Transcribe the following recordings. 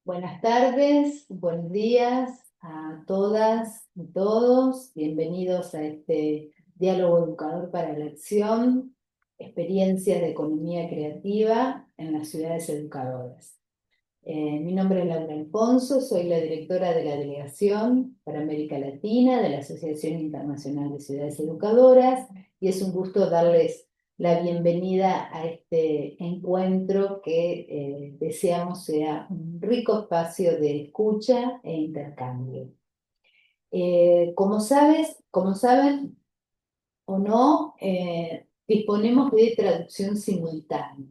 Buenas tardes, buenos días a todas y todos. Bienvenidos a este diálogo educador para la acción, experiencias de economía creativa en las ciudades educadoras. Mi nombre es Laura Alfonso, soy la directora de la Delegación para América Latina de la Asociación Internacional de Ciudades Educadoras y es un gusto darles la bienvenida a este encuentro que deseamos sea un rico espacio de escucha e intercambio. Como saben o no, disponemos de traducción simultánea.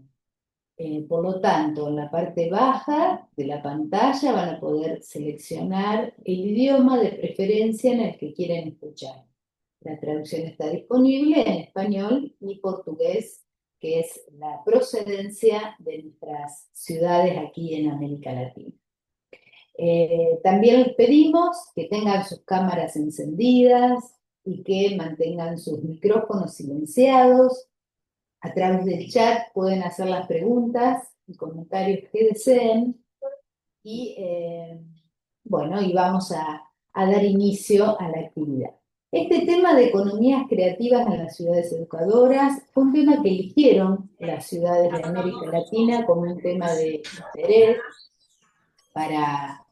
Por lo tanto, en la parte baja de la pantalla van a poder seleccionar el idioma de preferencia en el que quieren escuchar. La traducción está disponible en español y portugués, que es la procedencia de nuestras ciudades aquí en América Latina. También les pedimos que tengan sus cámaras encendidas y que mantengan sus micrófonos silenciados. A través del chat pueden hacer las preguntas y comentarios que deseen y bueno, y vamos a dar inicio a la actividad. Este tema de economías creativas en las ciudades educadoras fue un tema que eligieron las ciudades de América Latina como un tema de interés para,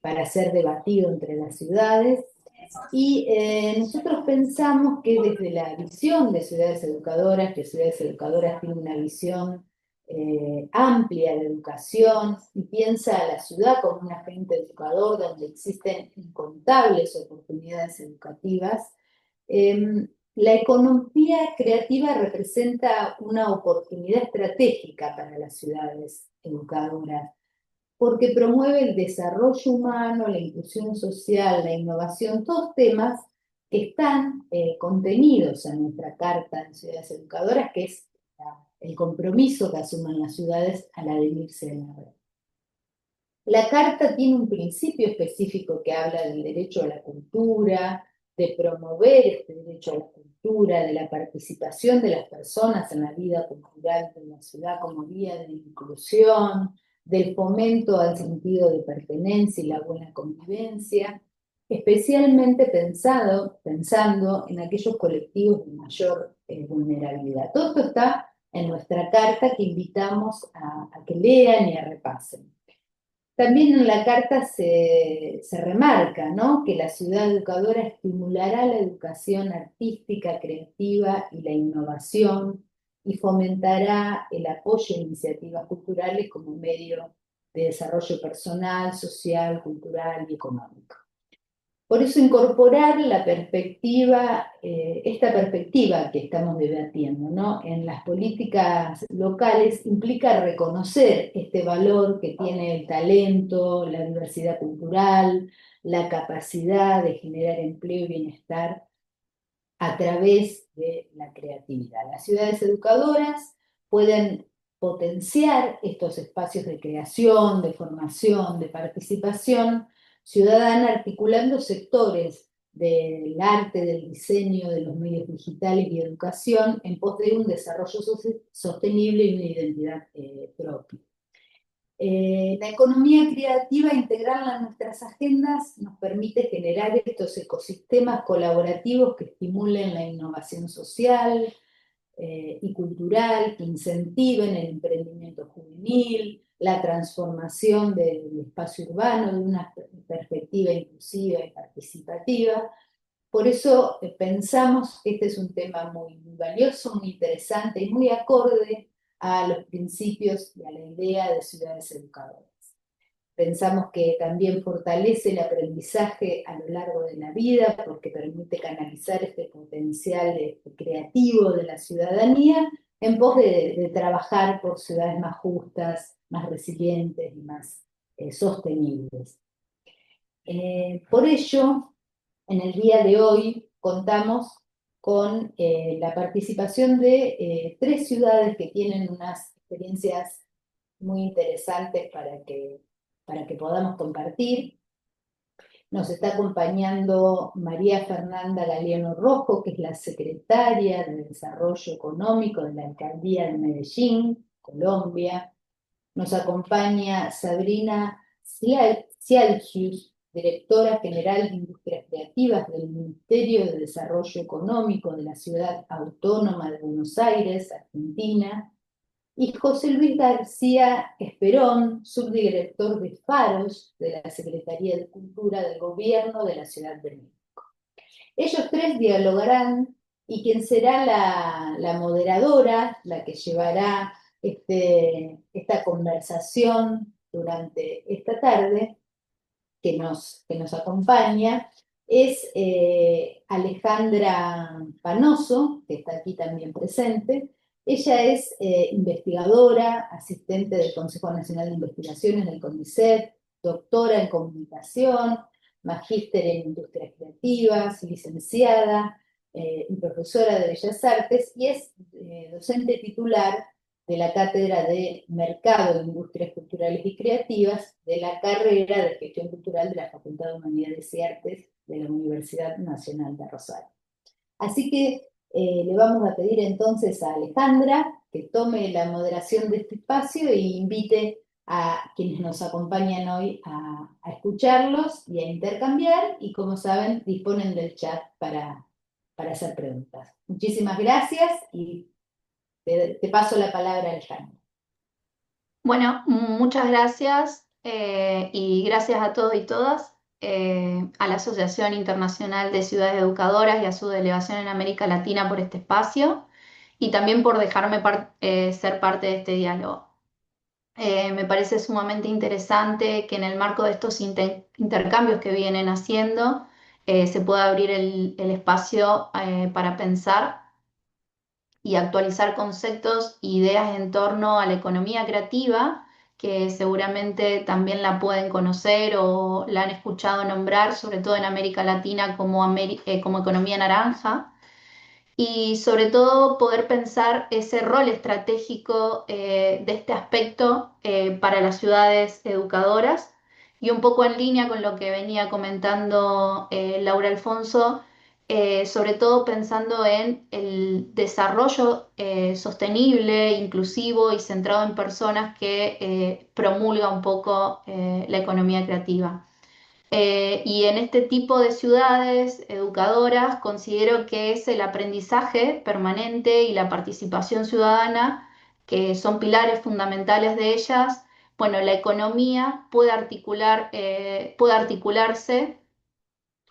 para ser debatido entre las ciudades. Y nosotros pensamos que desde la visión de ciudades educadoras, que ciudades educadoras tienen una visión amplia de educación y piensa a la ciudad como un agente educador donde existen incontables oportunidades educativas, la economía creativa representa una oportunidad estratégica para las ciudades educadoras porque promueve el desarrollo humano, la inclusión social, la innovación, todos temas que están contenidos en nuestra Carta de Ciudades Educadoras, que es el compromiso que asumen las ciudades al adherirse a la red. La Carta tiene un principio específico que habla del derecho a la cultura, de promover este derecho a la cultura, de la participación de las personas en la vida cultural de la ciudad como vía de inclusión, del fomento al sentido de pertenencia y la buena convivencia, especialmente pensando en aquellos colectivos de mayor vulnerabilidad. Todo esto está en nuestra carta que invitamos a que lean y a repasen. También en la carta se remarca, ¿no?, que la ciudad educadora estimulará la educación artística, creativa y la innovación y fomentará el apoyo a iniciativas culturales como medio de desarrollo personal, social, cultural y económico. Por eso incorporar la perspectiva, esta perspectiva que estamos debatiendo, ¿no?, en las políticas locales implica reconocer este valor que tiene el talento, la diversidad cultural, la capacidad de generar empleo y bienestar a través de la creatividad. Las ciudades educadoras pueden potenciar estos espacios de creación, de formación, de participación ciudadana, articulando sectores del arte, del diseño, de los medios digitales y educación en pos de un desarrollo sostenible y una identidad propia. La economía creativa, integrarla en nuestras agendas, nos permite generar estos ecosistemas colaborativos que estimulen la innovación social y cultural, que incentiven el emprendimiento juvenil, la transformación del espacio urbano de una perspectiva inclusiva y participativa. Por eso pensamos que este es un tema muy valioso, muy interesante y muy acorde a los principios y a la idea de ciudades educadoras. Pensamos que también fortalece el aprendizaje a lo largo de la vida porque permite canalizar este potencial creativo de la ciudadanía en pos de trabajar por ciudades más justas, más resilientes y más sostenibles. Por ello, en el día de hoy contamos con la participación de tres ciudades que tienen unas experiencias muy interesantes para que podamos compartir. Nos está acompañando María Fernanda Galeano Rojo, que es la secretaria de Desarrollo Económico de la Alcaldía de Medellín, Colombia. Nos acompaña Sabrina Cialcius, directora general de Industrias Creativas del Ministerio de Desarrollo Económico de la Ciudad Autónoma de Buenos Aires, Argentina, y José Luis García Esperón, subdirector de Faros de la Secretaría de Cultura del Gobierno de la Ciudad de México. Ellos tres dialogarán y quien será la moderadora, la que llevará esta conversación durante esta tarde, que nos acompaña, es Alejandra Panoso, que está aquí también presente. Ella es investigadora, asistente del Consejo Nacional de Investigaciones del CONICET, doctora en comunicación, magíster en industrias creativas, licenciada y profesora de Bellas Artes, y es docente titular de la Cátedra de Mercado de Industrias Culturales y Creativas de la carrera de Gestión Cultural de la Facultad de Humanidades y Artes de la Universidad Nacional de Rosario. Así que le vamos a pedir entonces a Alejandra que tome la moderación de este espacio e invite a quienes nos acompañan hoy a escucharlos y a intercambiar, y como saben, disponen del chat para hacer preguntas. Muchísimas gracias y te paso la palabra, Alejandra. Bueno, muchas gracias y gracias a todos y todas, a la Asociación Internacional de Ciudades Educadoras y a su delegación en América Latina por este espacio y también por dejarme ser parte de este diálogo. Me parece sumamente interesante que en el marco de estos intercambios que vienen haciendo se pueda abrir el espacio para pensar y actualizar conceptos e ideas en torno a la economía creativa, que seguramente también la pueden conocer o la han escuchado nombrar, sobre todo en América Latina como economía naranja, y sobre todo poder pensar ese rol estratégico de este aspecto para las ciudades educadoras. Y un poco en línea con lo que venía comentando Laura Alfonso, sobre todo pensando en el desarrollo sostenible, inclusivo y centrado en personas que promulga un poco la economía creativa. Y en este tipo de ciudades educadoras considero que es el aprendizaje permanente y la participación ciudadana, que son pilares fundamentales de ellas. Bueno, la economía puede articularse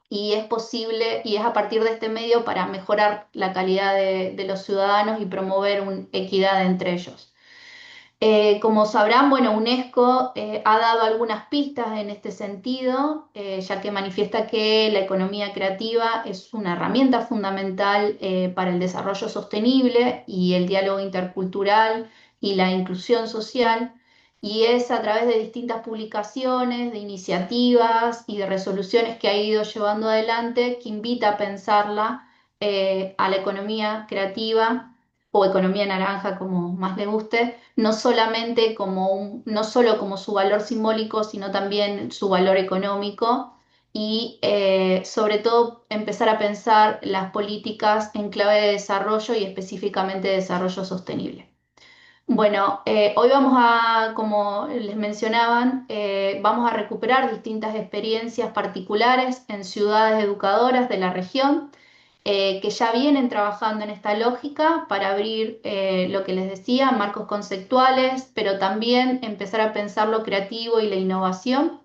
y es posible, y es a partir de este medio para mejorar la calidad de los ciudadanos y promover una equidad entre ellos. Como sabrán, bueno, UNESCO ha dado algunas pistas en este sentido, ya que manifiesta que la economía creativa es una herramienta fundamental para el desarrollo sostenible y el diálogo intercultural y la inclusión social, y es a través de distintas publicaciones, de iniciativas y de resoluciones que ha ido llevando adelante que invita a pensarla a la economía creativa o economía naranja, como más le guste, no solamente no solo como su valor simbólico, sino también su valor económico y sobre todo empezar a pensar las políticas en clave de desarrollo y específicamente de desarrollo sostenible. Bueno, hoy como les mencionaban, vamos a recuperar distintas experiencias particulares en ciudades educadoras de la región que ya vienen trabajando en esta lógica para abrir lo que les decía, marcos conceptuales, pero también empezar a pensar lo creativo y la innovación.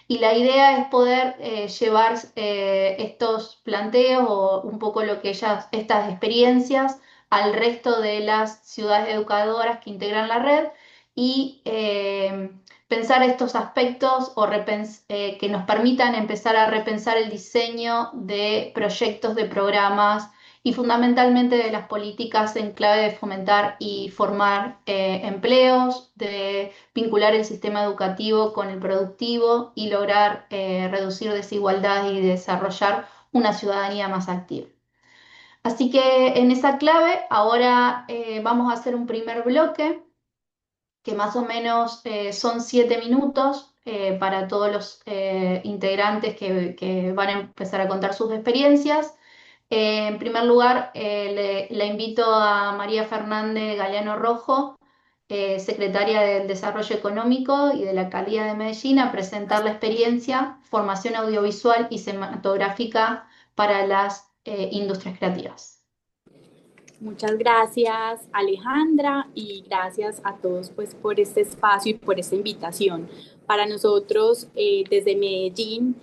Y la idea es poder llevar estos planteos o un poco estas experiencias al resto de las ciudades educadoras que integran la red y pensar estos aspectos que nos permitan empezar a repensar el diseño de proyectos, de programas y fundamentalmente de las políticas en clave de fomentar y formar empleos, de vincular el sistema educativo con el productivo y lograr reducir desigualdad y desarrollar una ciudadanía más activa. Así que en esa clave ahora vamos a hacer un primer bloque que más o menos son 7 minutos para todos los integrantes que van a empezar a contar sus experiencias. En primer lugar, la invito a María Fernández Galeano Rojo, secretaria del Desarrollo Económico y de la Alcaldía de Medellín, a presentar la experiencia Formación Audiovisual y Cinematográfica para las Industrias Creativas. Muchas gracias, Alejandra, y gracias a todos pues, por este espacio y por esta invitación. Para nosotros, desde Medellín,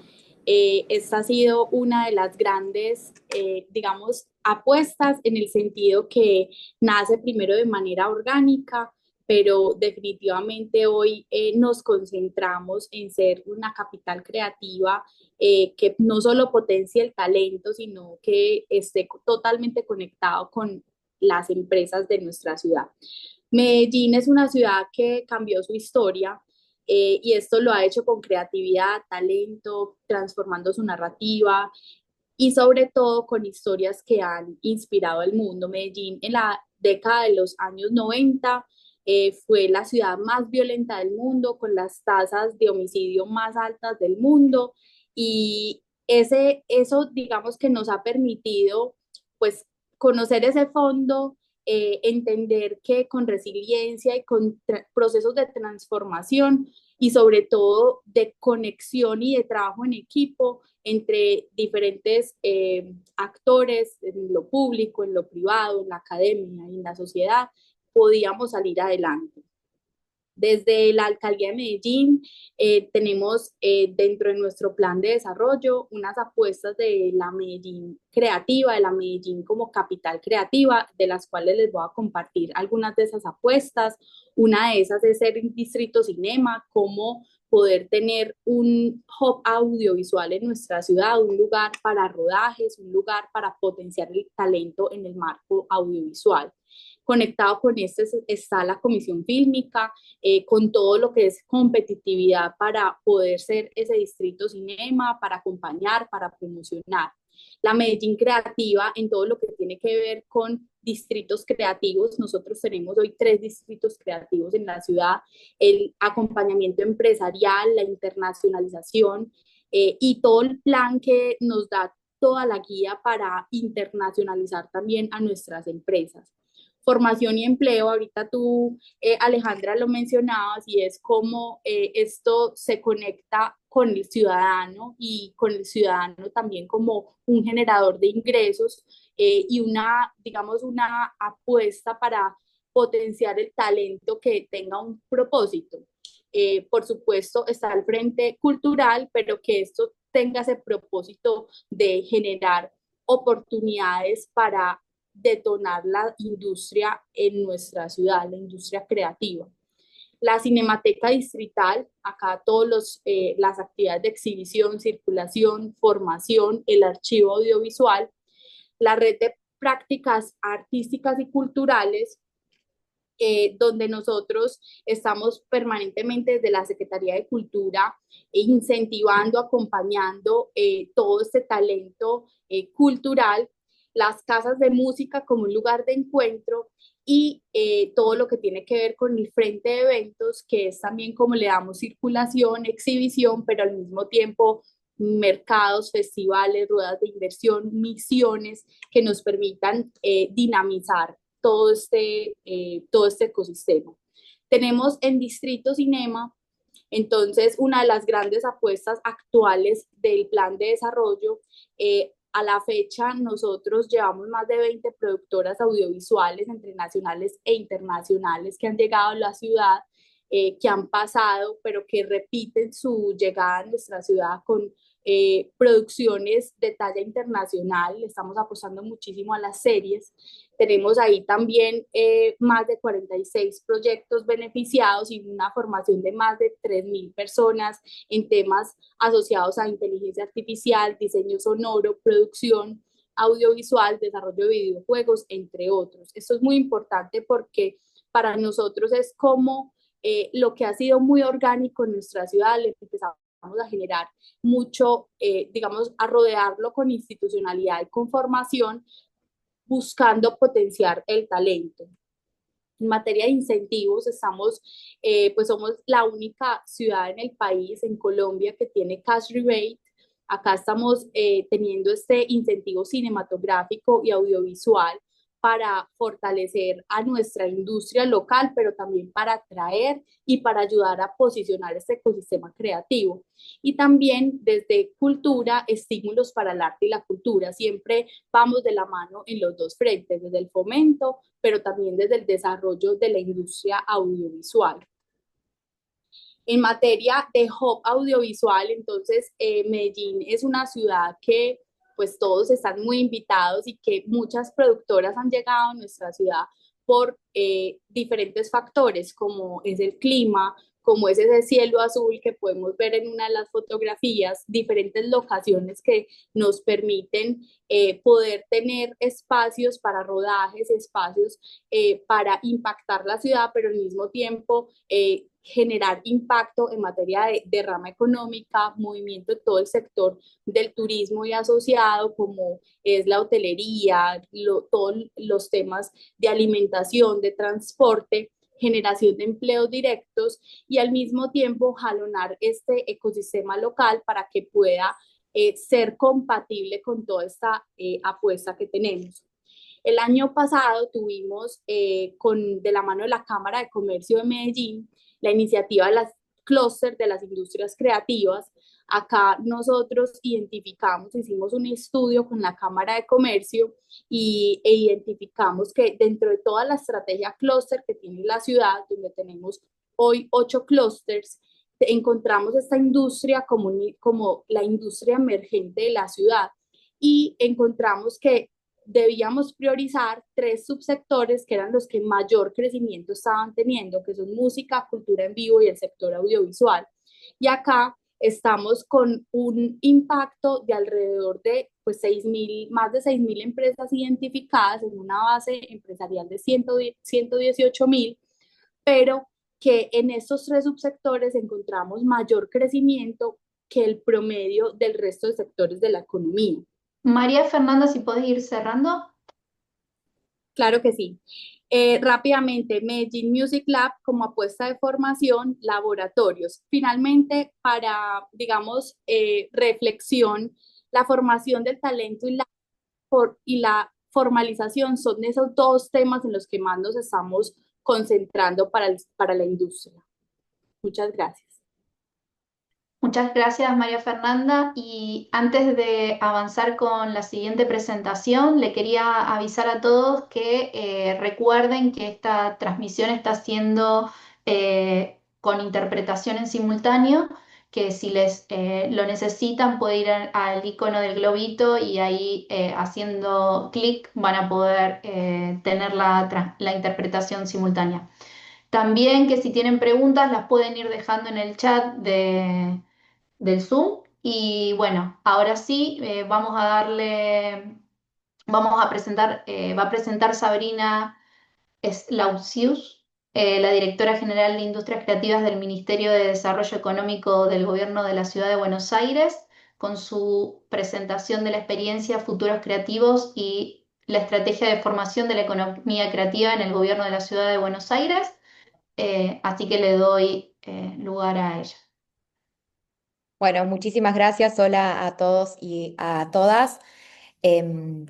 esta ha sido una de las grandes, digamos, apuestas en el sentido que nace primero de manera orgánica, pero definitivamente hoy nos concentramos en ser una capital creativa que no solo potencie el talento, sino que esté totalmente conectado con las empresas de nuestra ciudad. Medellín es una ciudad que cambió su historia y esto lo ha hecho con creatividad, talento, transformando su narrativa y sobre todo con historias que han inspirado al mundo. Medellín en la década de los años 90 fue la ciudad más violenta del mundo, con las tasas de homicidio más altas del mundo y eso digamos que nos ha permitido pues conocer ese fondo, entender que con resiliencia y con procesos de transformación y sobre todo de conexión y de trabajo en equipo entre diferentes actores en lo público, en lo privado, en la academia y en la sociedad, podíamos salir adelante. Desde la Alcaldía de Medellín tenemos dentro de nuestro plan de desarrollo unas apuestas de la Medellín creativa, de la Medellín como capital creativa, de las cuales les voy a compartir algunas de esas apuestas. Una de esas es ser un distrito cinema, cómo poder tener un hub audiovisual en nuestra ciudad, un lugar para rodajes, un lugar para potenciar el talento en el marco audiovisual. Conectado con este está la Comisión Fílmica, con todo lo que es competitividad para poder ser ese distrito cinema, para acompañar, para promocionar. La Medellín Creativa en todo lo que tiene que ver con distritos creativos. Nosotros tenemos hoy 3 distritos creativos en la ciudad, el acompañamiento empresarial, la internacionalización y todo el plan que nos da toda la guía para internacionalizar también a nuestras empresas. Formación y empleo, ahorita tú, Alejandra, lo mencionabas y es cómo esto se conecta con el ciudadano y con el ciudadano también como un generador de ingresos y una, digamos, una apuesta para potenciar el talento que tenga un propósito. Por supuesto, está el frente cultural, pero que esto tenga ese propósito de generar oportunidades para detonar la industria en nuestra ciudad, la industria creativa. La Cinemateca Distrital, acá todas las actividades de exhibición, circulación, formación, el archivo audiovisual, la red de prácticas artísticas y culturales, donde nosotros estamos permanentemente desde la Secretaría de Cultura incentivando, acompañando todo este talento cultural, las casas de música como un lugar de encuentro y todo lo que tiene que ver con el frente de eventos, que es también como le damos circulación, exhibición, pero al mismo tiempo mercados, festivales, ruedas de inversión, misiones que nos permitan dinamizar todo este ecosistema. Tenemos en Distrito Cinema, entonces, una de las grandes apuestas actuales del plan de desarrollo, a la fecha nosotros llevamos más de 20 productoras audiovisuales entre nacionales e internacionales que han llegado a la ciudad, que han pasado, pero que repiten su llegada a nuestra ciudad con producciones de talla internacional. Estamos apostando muchísimo a las series. Tenemos ahí también más de 46 proyectos beneficiados y una formación de más de 3.000 personas en temas asociados a inteligencia artificial, diseño sonoro, producción audiovisual, desarrollo de videojuegos, entre otros. Esto es muy importante porque para nosotros es como lo que ha sido muy orgánico en nuestra ciudad, le empezamos a generar mucho, digamos, a rodearlo con institucionalidad y con formación, buscando potenciar el talento. En materia de incentivos, pues somos la única ciudad en el país, en Colombia, que tiene cash rebate. Acá estamos teniendo este incentivo cinematográfico y audiovisual para fortalecer a nuestra industria local, pero también para atraer y para ayudar a posicionar este ecosistema creativo. Y también desde cultura, estímulos para el arte y la cultura. Siempre vamos de la mano en los dos frentes, desde el fomento, pero también desde el desarrollo de la industria audiovisual. En materia de hub audiovisual, entonces Medellín es una ciudad que pues todos están muy invitados y que muchas productoras han llegado a nuestra ciudad por diferentes factores, como es el clima, como es ese cielo azul que podemos ver en una de las fotografías, diferentes locaciones que nos permiten poder tener espacios para rodajes, espacios para impactar la ciudad, pero al mismo tiempo generar impacto en materia de derrama económica, movimiento de todo el sector del turismo y asociado, como es la hotelería, todos los temas de alimentación, de transporte, generación de empleos directos y al mismo tiempo jalonar este ecosistema local para que pueda ser compatible con toda esta apuesta que tenemos. El año pasado tuvimos, de la mano de la Cámara de Comercio de Medellín, la iniciativa de las clúster de las industrias creativas. Acá nosotros identificamos, hicimos un estudio con la Cámara de Comercio e identificamos que dentro de toda la estrategia clúster que tiene la ciudad, donde tenemos hoy 8 clústeres, encontramos esta industria como la industria emergente de la ciudad y encontramos que debíamos priorizar 3 subsectores que eran los que mayor crecimiento estaban teniendo, que son música, cultura en vivo y el sector audiovisual. Y acá estamos con un impacto de alrededor de pues, más de 6.000 empresas identificadas en una base empresarial de 118.000, pero que en estos 3 subsectores encontramos mayor crecimiento que el promedio del resto de sectores de la economía. María Fernanda, si podés ir cerrando. Claro que sí. Rápidamente, Medellín Music Lab como apuesta de formación, laboratorios. Finalmente, para, digamos, reflexión, la formación del talento y la formalización son esos 2 temas en los que más nos estamos concentrando para la industria. Muchas gracias. Muchas gracias, María Fernanda. Y antes de avanzar con la siguiente presentación, le quería avisar a todos que recuerden que esta transmisión está siendo con interpretación en simultáneo, que si les lo necesitan puede ir al icono del globito y ahí haciendo clic van a poder tener la interpretación simultánea. También que si tienen preguntas las pueden ir dejando en el chat del Zoom. Y bueno, ahora sí, vamos a presentar, va a presentar Sabrina Slaucius, la directora general de Industrias Creativas del Ministerio de Desarrollo Económico del Gobierno de la Ciudad de Buenos Aires, con su presentación de la experiencia Futuros Creativos y la estrategia de formación de la economía creativa en el Gobierno de la Ciudad de Buenos Aires. Así que le doy lugar a ella. Bueno, muchísimas gracias. Hola a todos y a todas.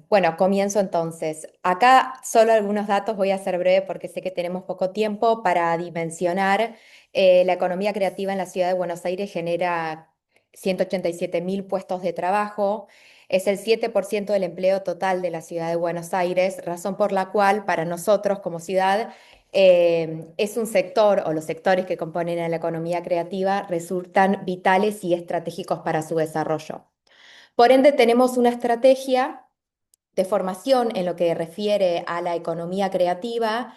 Bueno, comienzo entonces. Acá solo algunos datos, voy a ser breve porque sé que tenemos poco tiempo para dimensionar. La economía creativa en la ciudad de Buenos Aires genera 187.000 puestos de trabajo. Es el 7% del empleo total de la ciudad de Buenos Aires, razón por la cual para nosotros como ciudad es un sector o los sectores que componen a la economía creativa resultan vitales y estratégicos para su desarrollo. Por ende, tenemos una estrategia de formación en lo que refiere a la economía creativa,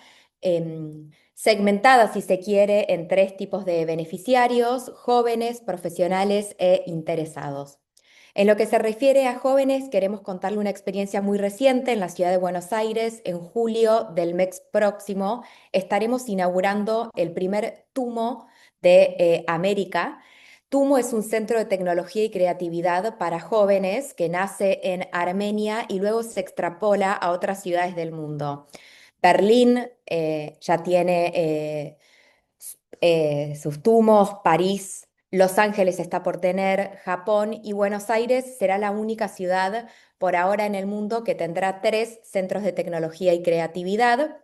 segmentada, si se quiere, en 3 tipos de beneficiarios: jóvenes, profesionales e interesados. En lo que se refiere a jóvenes, queremos contarle una experiencia muy reciente en la ciudad de Buenos Aires. En julio del mes próximo estaremos inaugurando el primer TUMO de América. TUMO es un centro de tecnología y creatividad para jóvenes que nace en Armenia y luego se extrapola a otras ciudades del mundo. Berlín ya tiene sus TUMOs, París, Los Ángeles está por tener, Japón, y Buenos Aires será la única ciudad por ahora en el mundo que tendrá 3 centros de tecnología y creatividad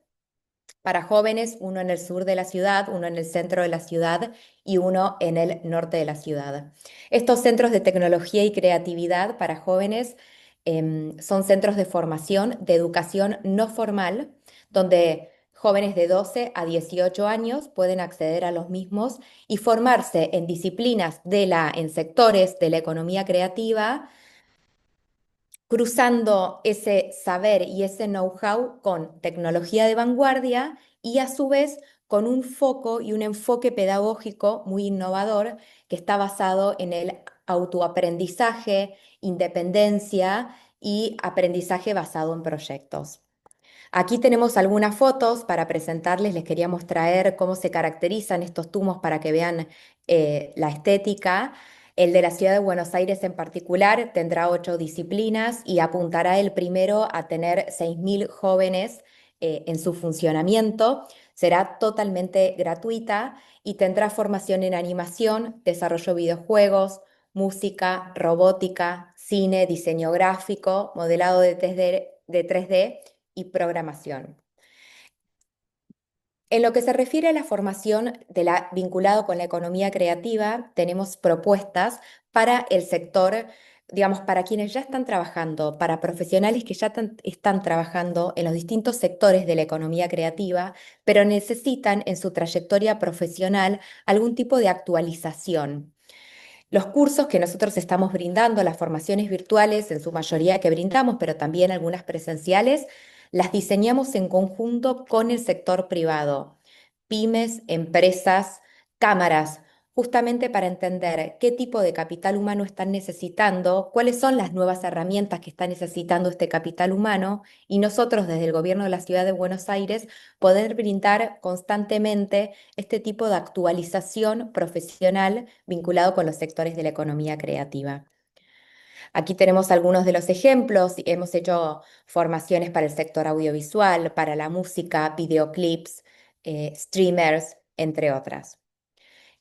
para jóvenes, uno en el sur de la ciudad, uno en el centro de la ciudad y uno en el norte de la ciudad. Estos centros de tecnología y creatividad para jóvenes son centros de formación, de educación no formal, donde jóvenes de 12 a 18 años pueden acceder a los mismos y formarse en disciplinas en sectores de la economía creativa, cruzando ese saber y ese know-how con tecnología de vanguardia y a su vez con un foco y un enfoque pedagógico muy innovador que está basado en el autoaprendizaje, independencia y aprendizaje basado en proyectos. Aquí tenemos algunas fotos para presentarles, les queríamos traer cómo se caracterizan estos tumos para que vean la estética. El de la ciudad de Buenos Aires en particular tendrá 8 disciplinas y apuntará el primero a tener 6.000 jóvenes en su funcionamiento. Será totalmente gratuita y tendrá formación en animación, desarrollo de videojuegos, música, robótica, cine, diseño gráfico, modelado de 3D y programación. En lo que se refiere a la formación vinculado con la economía creativa, tenemos propuestas para el sector, digamos, para quienes ya están trabajando, para profesionales que ya están trabajando en los distintos sectores de la economía creativa, pero necesitan en su trayectoria profesional algún tipo de actualización. Los cursos que nosotros estamos brindando, las formaciones virtuales en su mayoría que brindamos, pero también algunas presenciales, las diseñamos en conjunto con el sector privado, pymes, empresas, cámaras, justamente para entender qué tipo de capital humano están necesitando, cuáles son las nuevas herramientas que está necesitando este capital humano y nosotros desde el gobierno de la Ciudad de Buenos Aires poder brindar constantemente este tipo de actualización profesional vinculado con los sectores de la economía creativa. Aquí tenemos algunos de los ejemplos. Hemos hecho formaciones para el sector audiovisual, para la música, videoclips, streamers, entre otras.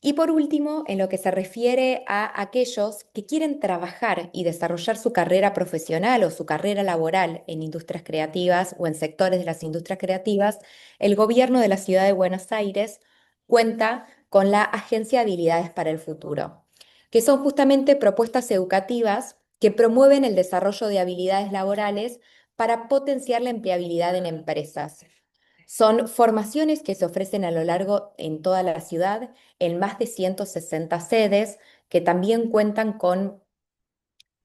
Y por último, en lo que se refiere a aquellos que quieren trabajar y desarrollar su carrera profesional o su carrera laboral en industrias creativas o en sectores de las industrias creativas, el gobierno de la Ciudad de Buenos Aires cuenta con la Agencia de Habilidades para el Futuro, que son justamente propuestas educativas que promueven el desarrollo de habilidades laborales para potenciar la empleabilidad en empresas. Son formaciones que se ofrecen a lo largo en toda la ciudad, en más de 160 sedes, que también cuentan con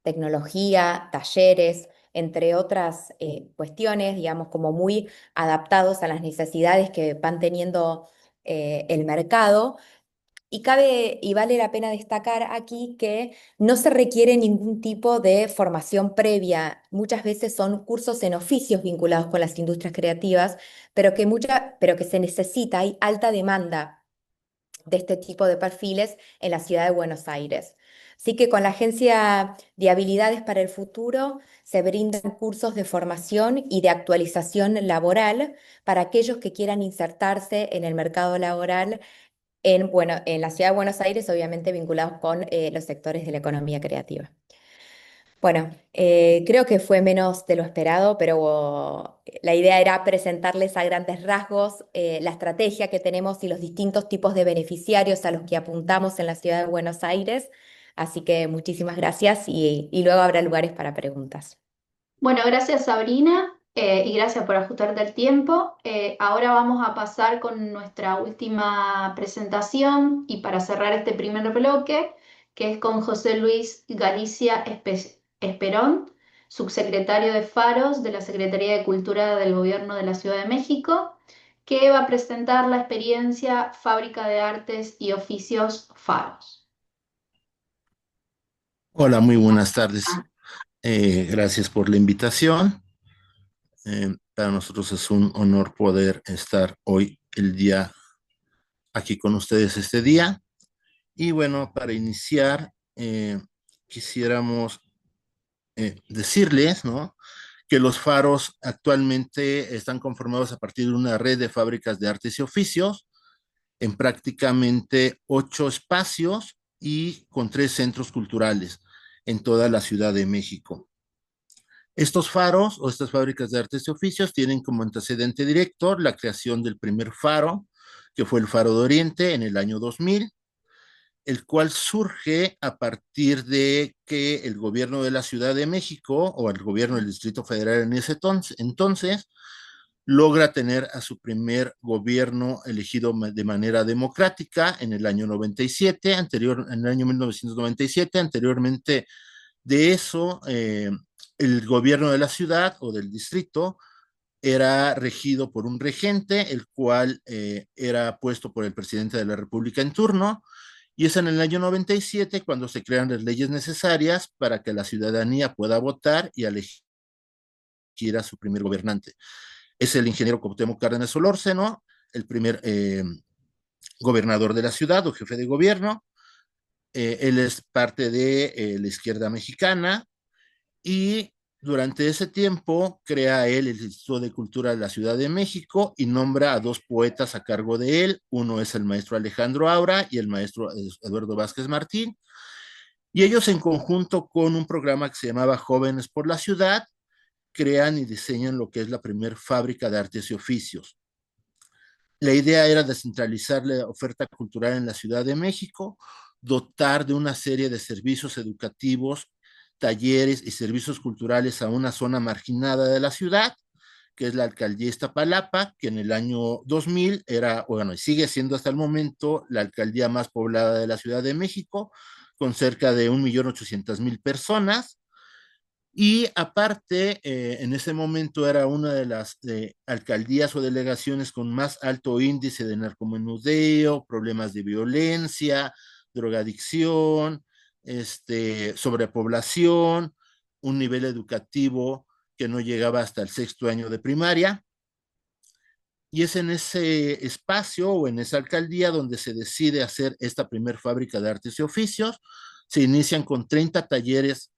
tecnología, talleres, entre otras cuestiones, digamos, como muy adaptados a las necesidades que van teniendo el mercado. Y vale la pena destacar aquí que no se requiere ningún tipo de formación previa. Muchas veces son cursos en oficios vinculados con las industrias creativas, pero que se necesita, hay alta demanda de este tipo de perfiles en la ciudad de Buenos Aires. Así que con la Agencia de Habilidades para el Futuro se brindan cursos de formación y de actualización laboral para aquellos que quieran insertarse en el mercado laboral en la ciudad de Buenos Aires, obviamente vinculados con los sectores de la economía creativa. Bueno, creo que fue menos de lo esperado, pero la idea era presentarles a grandes rasgos la estrategia que tenemos y los distintos tipos de beneficiarios a los que apuntamos en la ciudad de Buenos Aires. Así que muchísimas gracias y luego habrá lugares para preguntas. Bueno, gracias Sabrina y gracias por ajustarte el tiempo. Ahora vamos a pasar con nuestra última presentación y para cerrar este primer bloque, que es con José Luis Galicia Esperón, subsecretario de Faros de la Secretaría de Cultura del Gobierno de la Ciudad de México, que va a presentar la experiencia Fábrica de Artes y Oficios Faros. Hola, muy buenas tardes. Gracias por la invitación. Para nosotros es un honor poder estar hoy, el día, aquí con ustedes este día. Y bueno, para iniciar, quisiéramos decirles, ¿no?, que los faros actualmente están conformados a partir de una red de fábricas de artes y oficios en prácticamente 8 espacios y con 3 centros culturales en toda la Ciudad de México. Estos faros o estas fábricas de artes y oficios tienen como antecedente directo la creación del primer faro, que fue el Faro de Oriente en el año 2000, el cual surge a partir de que el gobierno de la Ciudad de México o el gobierno del Distrito Federal en ese entonces logra tener a su primer gobierno elegido de manera democrática en el año 97, en el año 1997, anteriormente de eso, el gobierno de la ciudad o del distrito era regido por un regente, el cual era puesto por el presidente de la República en turno, y es en el año 97 cuando se crean las leyes necesarias para que la ciudadanía pueda votar y elegir a su primer gobernante. Es el ingeniero Cuauhtémoc Cárdenas Solórzano, el primer gobernador de la ciudad o jefe de gobierno. Él es parte de la izquierda mexicana y durante ese tiempo crea él el Instituto de Cultura de la Ciudad de México y nombra a 2 poetas a cargo de él. Uno es el maestro Alejandro Aura y el maestro Eduardo Vázquez Martín. Y ellos en conjunto con un programa que se llamaba Jóvenes por la Ciudad, crean y diseñan lo que es la primer fábrica de artes y oficios. La idea era descentralizar la oferta cultural en la Ciudad de México, dotar de una serie de servicios educativos, talleres y servicios culturales a una zona marginada de la ciudad, que es la alcaldía Iztapalapa, que en el año 2000 era, bueno, y sigue siendo hasta el momento la alcaldía más poblada de la Ciudad de México, con cerca de 1.800.000 personas. Y aparte, en ese momento era una de las alcaldías o delegaciones con más alto índice de narcomenudeo, problemas de violencia, drogadicción, sobrepoblación, un nivel educativo que no llegaba hasta el 6º año de primaria. Y es en ese espacio o en esa alcaldía donde se decide hacer esta primer fábrica de artes y oficios. Se inician con 30 talleres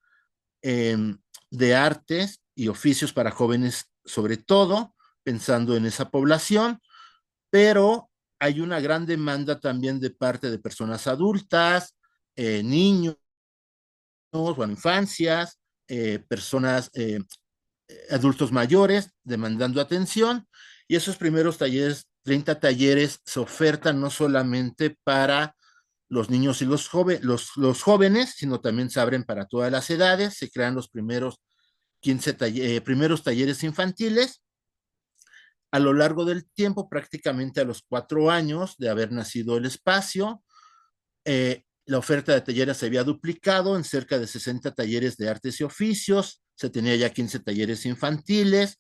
de artes y oficios para jóvenes, sobre todo, pensando en esa población, pero hay una gran demanda también de parte de personas adultas, niños, bueno, infancias, personas, adultos mayores, demandando atención, y esos primeros talleres, 30 talleres, se ofertan no solamente para los niños y los jóvenes, sino también se abren para todas las edades, se crean los primeros 15 primeros talleres infantiles. A lo largo del tiempo, prácticamente a los 4 años de haber nacido el espacio, la oferta de talleres se había duplicado en cerca de 60 talleres de artes y oficios, se tenía ya 15 talleres infantiles,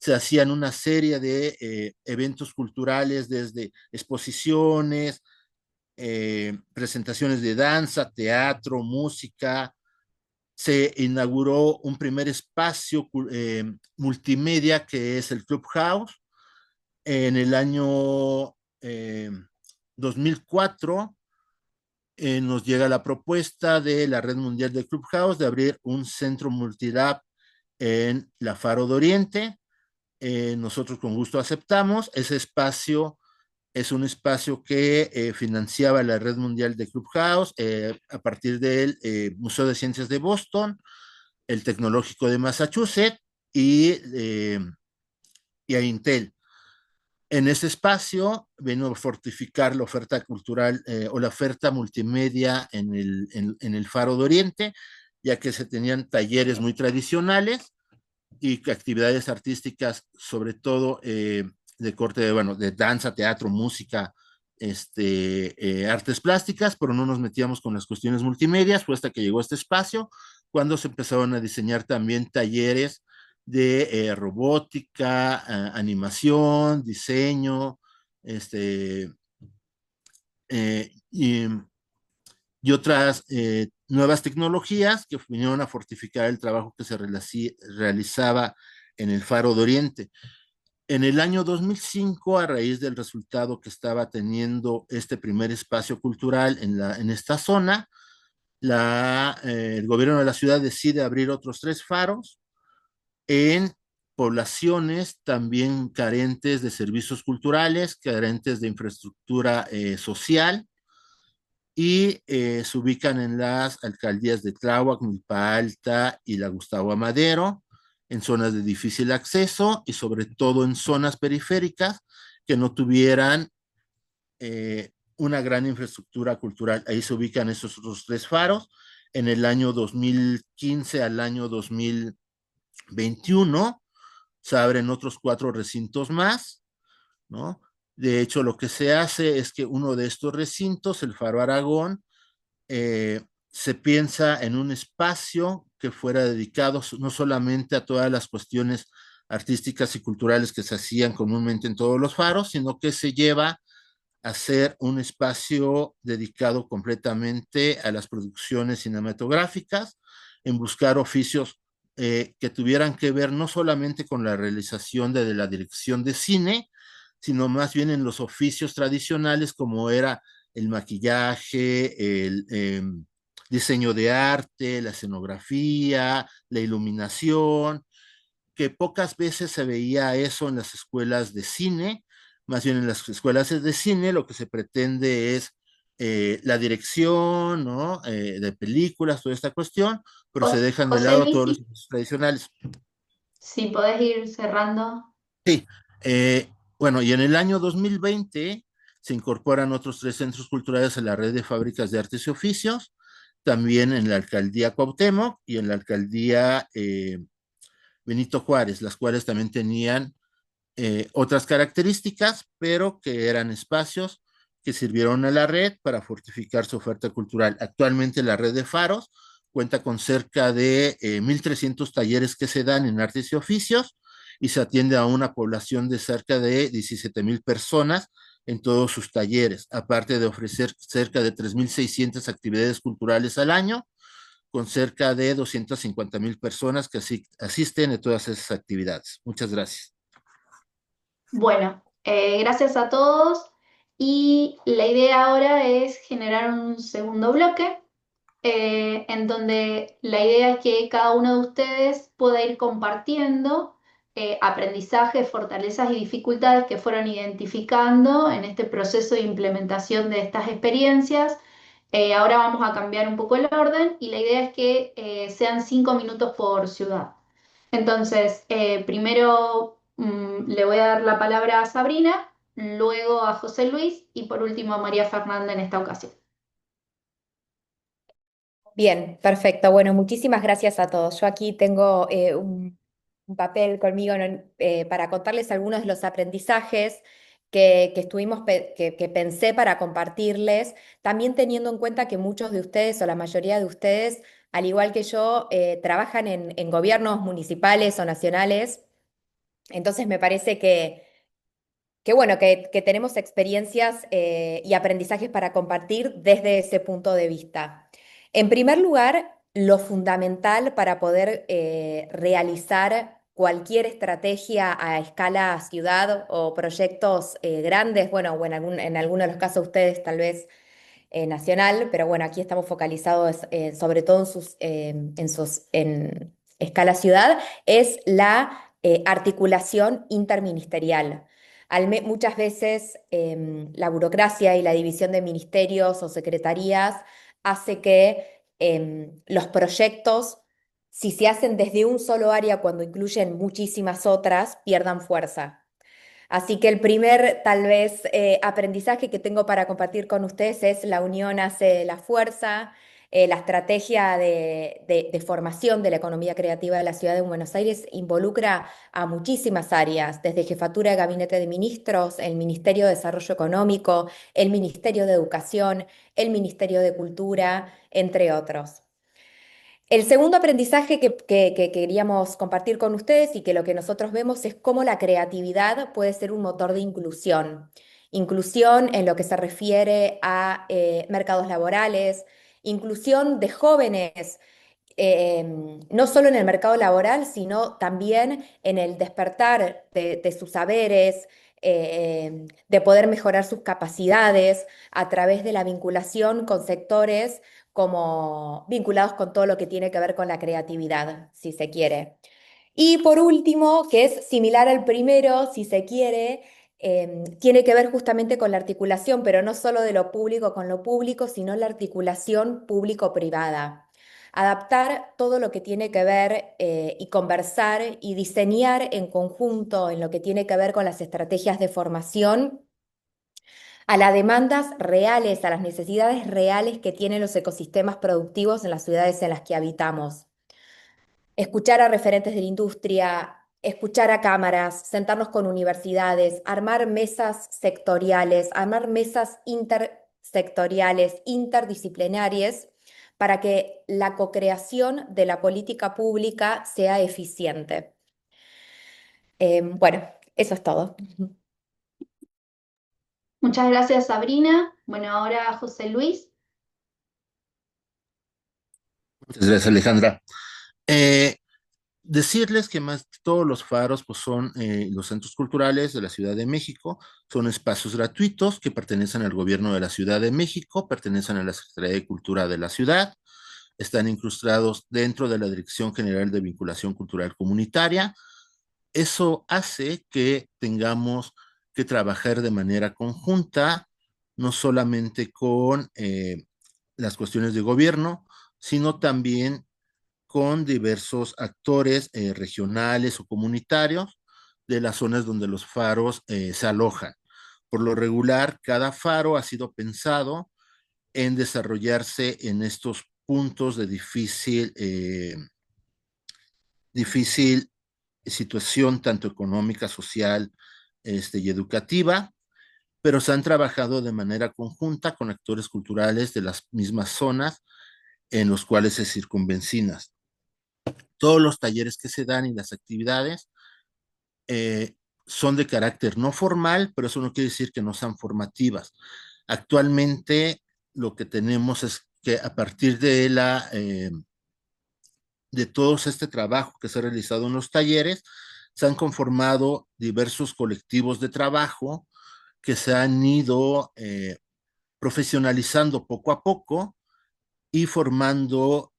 se hacían una serie de eventos culturales desde exposiciones, presentaciones de danza, teatro, música. Se inauguró un primer espacio multimedia que es el Clubhouse en el año 2004. Nos llega la propuesta de la Red Mundial de Clubhouse de abrir un centro multilab en la Faro de Oriente. Nosotros con gusto aceptamos. Ese espacio es un espacio que financiaba la Red Mundial de Clubhouse a partir del Museo de Ciencias de Boston, el Tecnológico de Massachusetts y a Intel. En ese espacio vino a fortificar la oferta cultural o la oferta multimedia en el Faro de Oriente, ya que se tenían talleres muy tradicionales y actividades artísticas, sobre todo de corte de danza, teatro, música, artes plásticas, pero no nos metíamos con las cuestiones multimedias. Fue hasta que llegó este espacio cuando se empezaron a diseñar también talleres de robótica, animación, diseño, y otras nuevas tecnologías que vinieron a fortificar el trabajo que se realizaba en el Faro de Oriente. En el año 2005, a raíz del resultado que estaba teniendo este primer espacio cultural en esta zona, el gobierno de la ciudad decide abrir otros 3 faros en poblaciones también carentes de servicios culturales, carentes de infraestructura social, y se ubican en las alcaldías de Tláhuac, Milpa Alta y la Gustavo Amadero, en zonas de difícil acceso y sobre todo en zonas periféricas que no tuvieran una gran infraestructura cultural. Ahí se ubican esos otros 3 faros. En el año 2015 al año 2021 se abren otros 4 recintos más, ¿no? De hecho, lo que se hace es que uno de estos recintos, el Faro Aragón, se piensa en un espacio que fuera dedicado no solamente a todas las cuestiones artísticas y culturales que se hacían comúnmente en todos los faros, sino que se lleva a ser un espacio dedicado completamente a las producciones cinematográficas, en buscar oficios que tuvieran que ver no solamente con la realización de la dirección de cine, sino más bien en los oficios tradicionales como era el maquillaje, el diseño de arte, la escenografía, la iluminación, que pocas veces se veía eso en las escuelas de cine. Más bien en las escuelas de cine lo que se pretende es la dirección, ¿no? De películas, toda esta cuestión, pero se dejan de José lado Luis, todos los oficios tradicionales. si podés ir cerrando. Sí, bueno, y en el año 2020 se incorporan otros 3 centros culturales a la red de fábricas de artes y oficios, también en la alcaldía Cuauhtémoc y en la alcaldía Benito Juárez, las cuales también tenían otras características, pero que eran espacios que sirvieron a la red para fortificar su oferta cultural. Actualmente la red de faros cuenta con cerca de 1,300 talleres que se dan en artes y oficios y se atiende a una población de cerca de 17,000 personas en todos sus talleres, aparte de ofrecer cerca de 3,600 actividades culturales al año, con cerca de 250,000 personas que asisten a todas esas actividades. Muchas gracias. Bueno, gracias a todos y la idea ahora es generar un segundo bloque en donde la idea es que cada uno de ustedes pueda ir compartiendo aprendizajes, fortalezas y dificultades que fueron identificando en este proceso de implementación de estas experiencias. Ahora vamos a cambiar un poco el orden y la idea es que sean 5 minutos por ciudad. Entonces, primero le voy a dar la palabra a Sabrina, luego a José Luis y por último a María Fernanda en esta ocasión. Bien, perfecto. Bueno, muchísimas gracias a todos. Yo aquí tengo un papel conmigo, ¿no? Para contarles algunos de los aprendizajes que pensé para compartirles, también teniendo en cuenta que muchos de ustedes o la mayoría de ustedes, al igual que yo, trabajan en gobiernos municipales o nacionales. Entonces me parece que bueno, que tenemos experiencias y aprendizajes para compartir desde ese punto de vista. En primer lugar, lo fundamental para poder realizar cualquier estrategia a escala ciudad o proyectos grandes, bueno, o en algunos de los casos ustedes tal vez nacional, pero bueno, aquí estamos focalizados sobre todo en escala ciudad, es la articulación interministerial. Muchas veces la burocracia y la división de ministerios o secretarías hace que los proyectos, si se hacen desde un solo área cuando incluyen muchísimas otras, pierdan fuerza. Así que el primer, tal vez, aprendizaje que tengo para compartir con ustedes es la unión hace la fuerza, la estrategia de formación de la economía creativa de la ciudad de Buenos Aires involucra a muchísimas áreas, desde Jefatura de Gabinete de Ministros, el Ministerio de Desarrollo Económico, el Ministerio de Educación, el Ministerio de Cultura, entre otros. El segundo aprendizaje que queríamos compartir con ustedes y que lo que nosotros vemos es cómo la creatividad puede ser un motor de inclusión. Inclusión en lo que se refiere a mercados laborales, inclusión de jóvenes, no solo en el mercado laboral, sino también en el despertar de sus saberes, de poder mejorar sus capacidades a través de la vinculación con sectores como vinculados con todo lo que tiene que ver con la creatividad, si se quiere. Y por último, que es similar al primero, si se quiere, tiene que ver justamente con la articulación, pero no solo de lo público con lo público, sino la articulación público-privada. Adaptar todo lo que tiene que ver y conversar y diseñar en conjunto en lo que tiene que ver con las estrategias de formación a las demandas reales, a las necesidades reales que tienen los ecosistemas productivos en las ciudades en las que habitamos. Escuchar a referentes de la industria, escuchar a cámaras, sentarnos con universidades, armar mesas sectoriales, armar mesas intersectoriales, interdisciplinarias, para que la co-creación de la política pública sea eficiente. Bueno, eso es todo. Muchas gracias, Sabrina. Bueno, ahora José Luis. Muchas gracias, Alejandra. Eh, Decirles que más todos los faros pues son los centros culturales de la Ciudad de México, son espacios gratuitos que pertenecen al gobierno de la Ciudad de México, pertenecen a la Secretaría de Cultura de la ciudad, están incrustados dentro de la Dirección General de Vinculación Cultural Comunitaria. Eso hace que tengamos que trabajar de manera conjunta, no solamente con las cuestiones de gobierno, sino también con diversos actores regionales o comunitarios de las zonas donde los faros se alojan. Por lo regular, cada faro ha sido pensado en desarrollarse en estos puntos de difícil situación, tanto económica, social y educativa, pero se han trabajado de manera conjunta con actores culturales de las mismas zonas en los cuales se circunvencinan. Todos los talleres que se dan y las actividades eh, son de carácter no formal, pero eso no quiere decir que no sean formativas. Actualmente lo que tenemos es que a partir de todo este trabajo que se ha realizado en los talleres, se han conformado diversos colectivos de trabajo que se han ido profesionalizando poco a poco y formando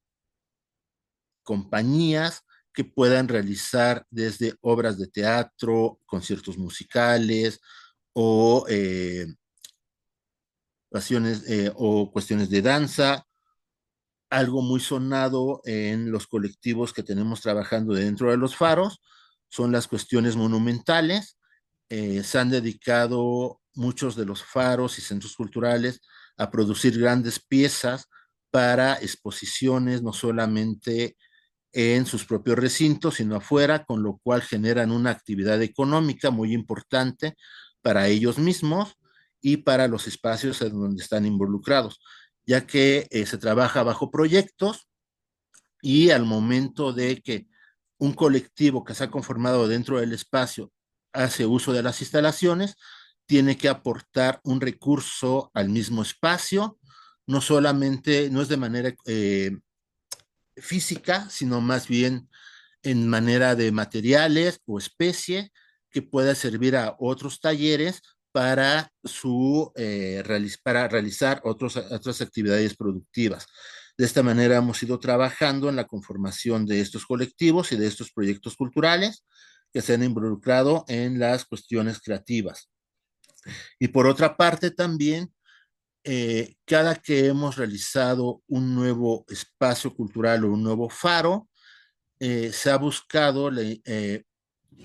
compañías que puedan realizar desde obras de teatro, conciertos musicales o, o cuestiones de danza. Algo muy sonado en los colectivos que tenemos trabajando dentro de los faros son las cuestiones monumentales. Se han dedicado muchos de los faros y centros culturales a producir grandes piezas para exposiciones, no solamente en sus propios recintos, sino afuera, con lo cual generan una actividad económica muy importante para ellos mismos y para los espacios en donde están involucrados, ya que se trabaja bajo proyectos y al momento de que un colectivo que se ha conformado dentro del espacio hace uso de las instalaciones, tiene que aportar un recurso al mismo espacio, no solamente, no es de manera física, sino más bien en manera de materiales o especie que pueda servir a otros talleres para realizar otras actividades productivas. De esta manera hemos ido trabajando en la conformación de estos colectivos y de estos proyectos culturales que se han involucrado en las cuestiones creativas. Y por otra parte también, cada que hemos realizado un nuevo espacio cultural o un nuevo faro, se ha buscado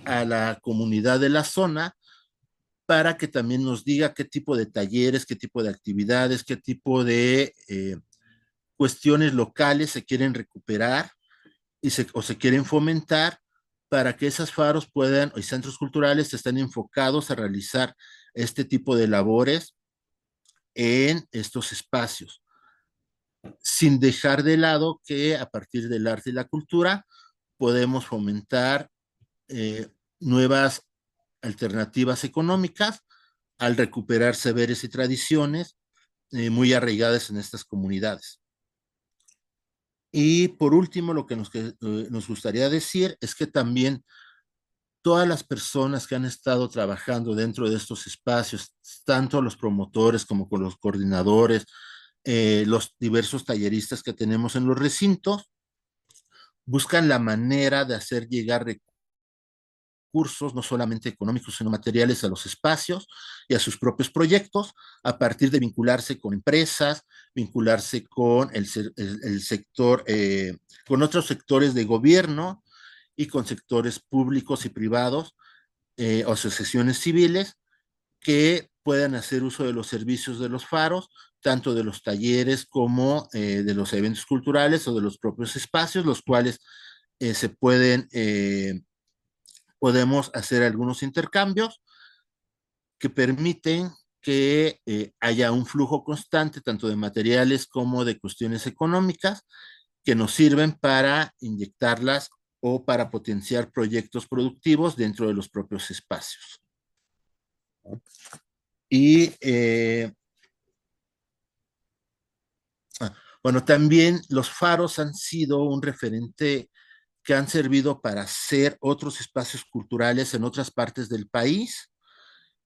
a la comunidad de la zona para que también nos diga qué tipo de talleres, qué tipo de actividades, qué tipo de cuestiones locales se quieren recuperar o se quieren fomentar para que esos faros y centros culturales estén enfocados a realizar este tipo de labores en estos espacios, sin dejar de lado que a partir del arte y la cultura podemos fomentar nuevas alternativas económicas al recuperar saberes y tradiciones muy arraigadas en estas comunidades. Y por último, lo que nos gustaría decir es que también todas las personas que han estado trabajando dentro de estos espacios, tanto los promotores como con los coordinadores, los diversos talleristas que tenemos en los recintos, buscan la manera de hacer llegar recursos, no solamente económicos, sino materiales, a los espacios y a sus propios proyectos, a partir de vincularse con empresas, vincularse con el sector, con otros sectores de gobierno y con sectores públicos y privados, asociaciones civiles, que puedan hacer uso de los servicios de los faros, tanto de los talleres como de los eventos culturales o de los propios espacios, los cuales se pueden, podemos hacer algunos intercambios que permiten que haya un flujo constante tanto de materiales como de cuestiones económicas que nos sirven para inyectarlas o para potenciar proyectos productivos dentro de los propios espacios. Y bueno, también los faros han sido un referente que han servido para hacer otros espacios culturales en otras partes del país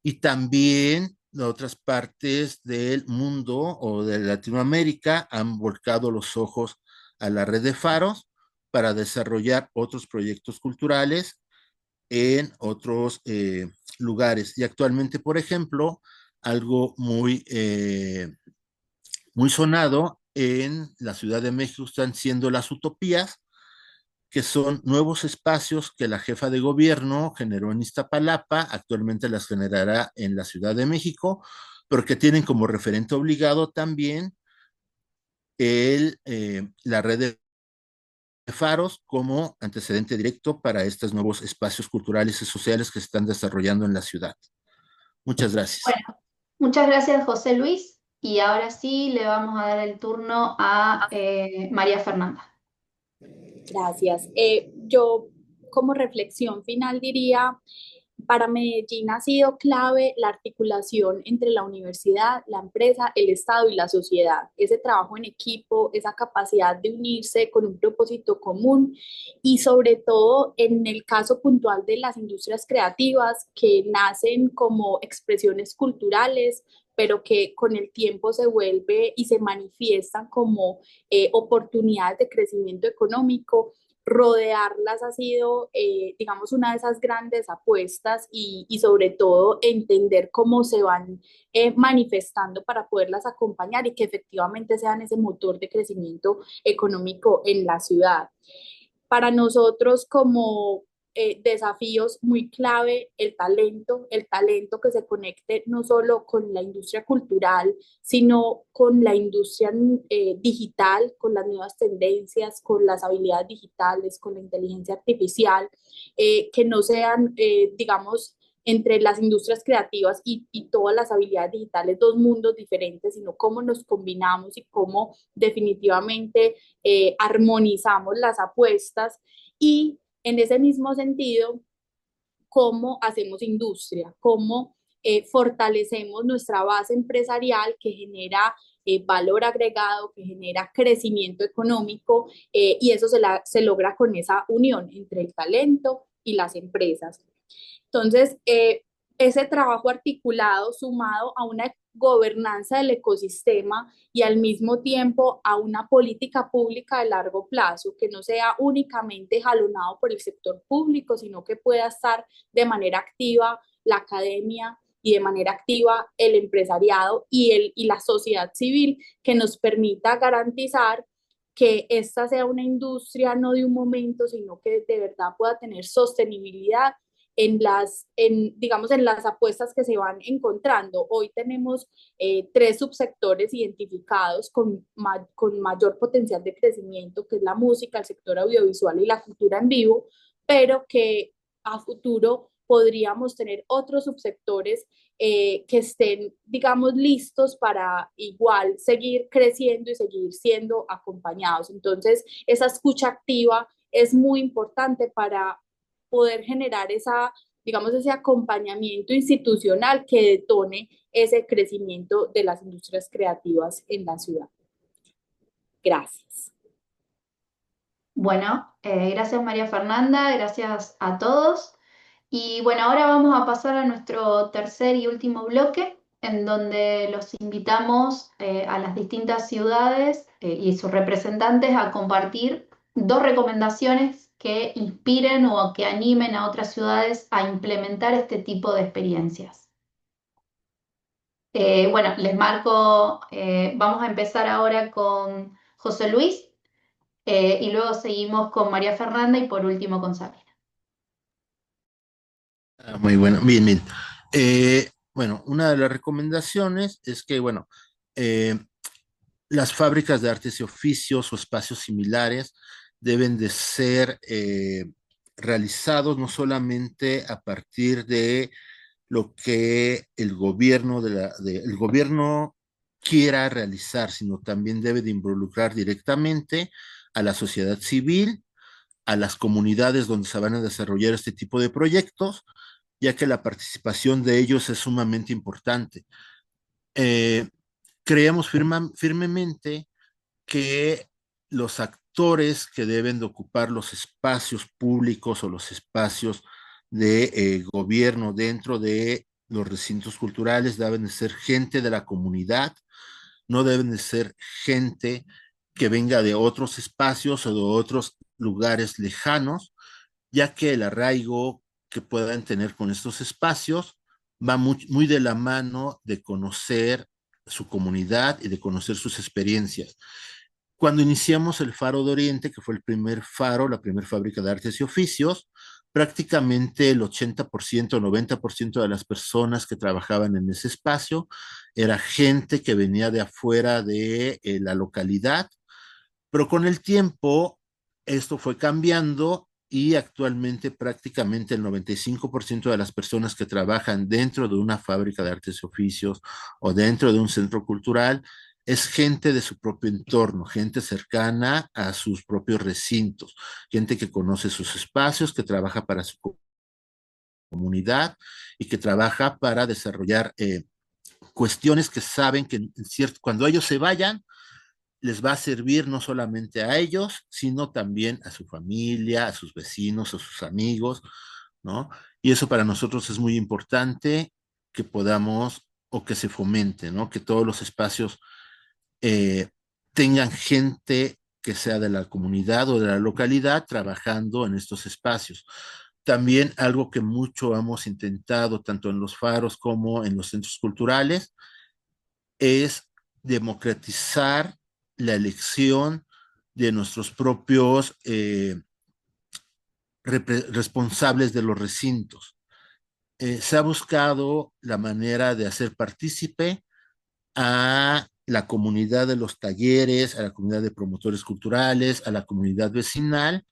y también de otras partes del mundo o de Latinoamérica han volcado los ojos a la red de faros para desarrollar otros proyectos culturales en otros lugares. Y actualmente, por ejemplo, algo muy sonado en la Ciudad de México están siendo las utopías, que son nuevos espacios que la jefa de gobierno generó en Iztapalapa, actualmente las generará en la Ciudad de México, pero que tienen como referente obligado también la red de faros como antecedente directo para estos nuevos espacios culturales y sociales que se están desarrollando en la ciudad. Muchas gracias. Bueno, muchas gracias, José Luis. Y ahora sí le vamos a dar el turno a María Fernanda. Gracias. Yo como reflexión final diría, para Medellín ha sido clave la articulación entre la universidad, la empresa, el Estado y la sociedad. Ese trabajo en equipo, esa capacidad de unirse con un propósito común y sobre todo en el caso puntual de las industrias creativas que nacen como expresiones culturales, pero que con el tiempo se vuelve y se manifiestan como oportunidades de crecimiento económico. Rodearlas ha sido, digamos, una de esas grandes apuestas y sobre todo entender cómo se van manifestando para poderlas acompañar y que efectivamente sean ese motor de crecimiento económico en la ciudad. Para nosotros como desafíos muy clave el talento que se conecte no solo con la industria cultural, sino con la industria digital, con las nuevas tendencias, con las habilidades digitales, con la inteligencia artificial, que no sean, digamos, entre las industrias creativas y todas las habilidades digitales, dos mundos diferentes, sino cómo nos combinamos y cómo definitivamente armonizamos las apuestas y en ese mismo sentido, cómo hacemos industria, cómo fortalecemos nuestra base empresarial que genera valor agregado, que genera crecimiento económico y eso se logra con esa unión entre el talento y las empresas. Entonces, ese trabajo articulado sumado a una gobernanza del ecosistema y al mismo tiempo a una política pública de largo plazo que no sea únicamente jalonado por el sector público, sino que pueda estar de manera activa la academia y de manera activa el empresariado y la sociedad civil que nos permita garantizar que esta sea una industria no de un momento, sino que de verdad pueda tener sostenibilidad digamos, en las apuestas que se van encontrando. Hoy tenemos 3 subsectores identificados con mayor potencial de crecimiento, que es la música, el sector audiovisual y la cultura en vivo, pero que a futuro podríamos tener otros subsectores que estén, digamos, listos para igual seguir creciendo y seguir siendo acompañados. Entonces, esa escucha activa es muy importante para poder generar digamos, ese acompañamiento institucional que detone ese crecimiento de las industrias creativas en la ciudad. Gracias. Bueno, gracias María Fernanda, gracias a todos. Y bueno, ahora vamos a pasar a nuestro tercer y último bloque, en donde los invitamos a las distintas ciudades y sus representantes a compartir dos recomendaciones que inspiren o que animen a otras ciudades a implementar este tipo de experiencias. Bueno, les marco, vamos a empezar ahora con José Luis y luego seguimos con María Fernanda y por último con Sabrina. Muy bueno, bien, bien. Bueno, una de las recomendaciones es que, bueno, eh, las fábricas de artes y oficios o espacios similares deben de ser realizados no solamente a partir de lo que el gobierno, el gobierno quiera realizar, sino también debe de involucrar directamente a la sociedad civil, a las comunidades donde se van a desarrollar este tipo de proyectos, ya que la participación de ellos es sumamente importante. Eh, Creemos firmemente que los actores que deben de ocupar los espacios públicos o los espacios de gobierno dentro de los recintos culturales deben de ser gente de la comunidad, no deben de ser gente que venga de otros espacios o de otros lugares lejanos, ya que el arraigo que puedan tener con estos espacios va muy de la mano de conocer su comunidad y de conocer sus experiencias. Cuando iniciamos el Faro de Oriente, que fue el primer faro, la primera fábrica de artes y oficios, prácticamente el 80%, 90% de las personas que trabajaban en ese espacio era gente que venía de afuera de la localidad, pero con el tiempo esto fue cambiando y actualmente prácticamente el 95% de las personas que trabajan dentro de una fábrica de artes y oficios o dentro de un centro cultural es gente de su propio entorno, gente cercana a sus propios recintos, gente que conoce sus espacios, que trabaja para su comunidad y que trabaja para desarrollar cuestiones que saben que cuando ellos se vayan, les va a servir no solamente a ellos, sino también a su familia, a sus vecinos, a sus amigos, ¿no? Y eso para nosotros es muy importante que podamos o que se fomente, ¿no? Que todos los espacios eh, tengan gente que sea de la comunidad o de la localidad trabajando en estos espacios. También algo que mucho hemos intentado, tanto en los faros como en los centros culturales, es democratizar la elección de nuestros propios responsables de los recintos. Se ha buscado la manera de hacer partícipe a la comunidad de los talleres, a la comunidad de promotores culturales, a la comunidad vecinal,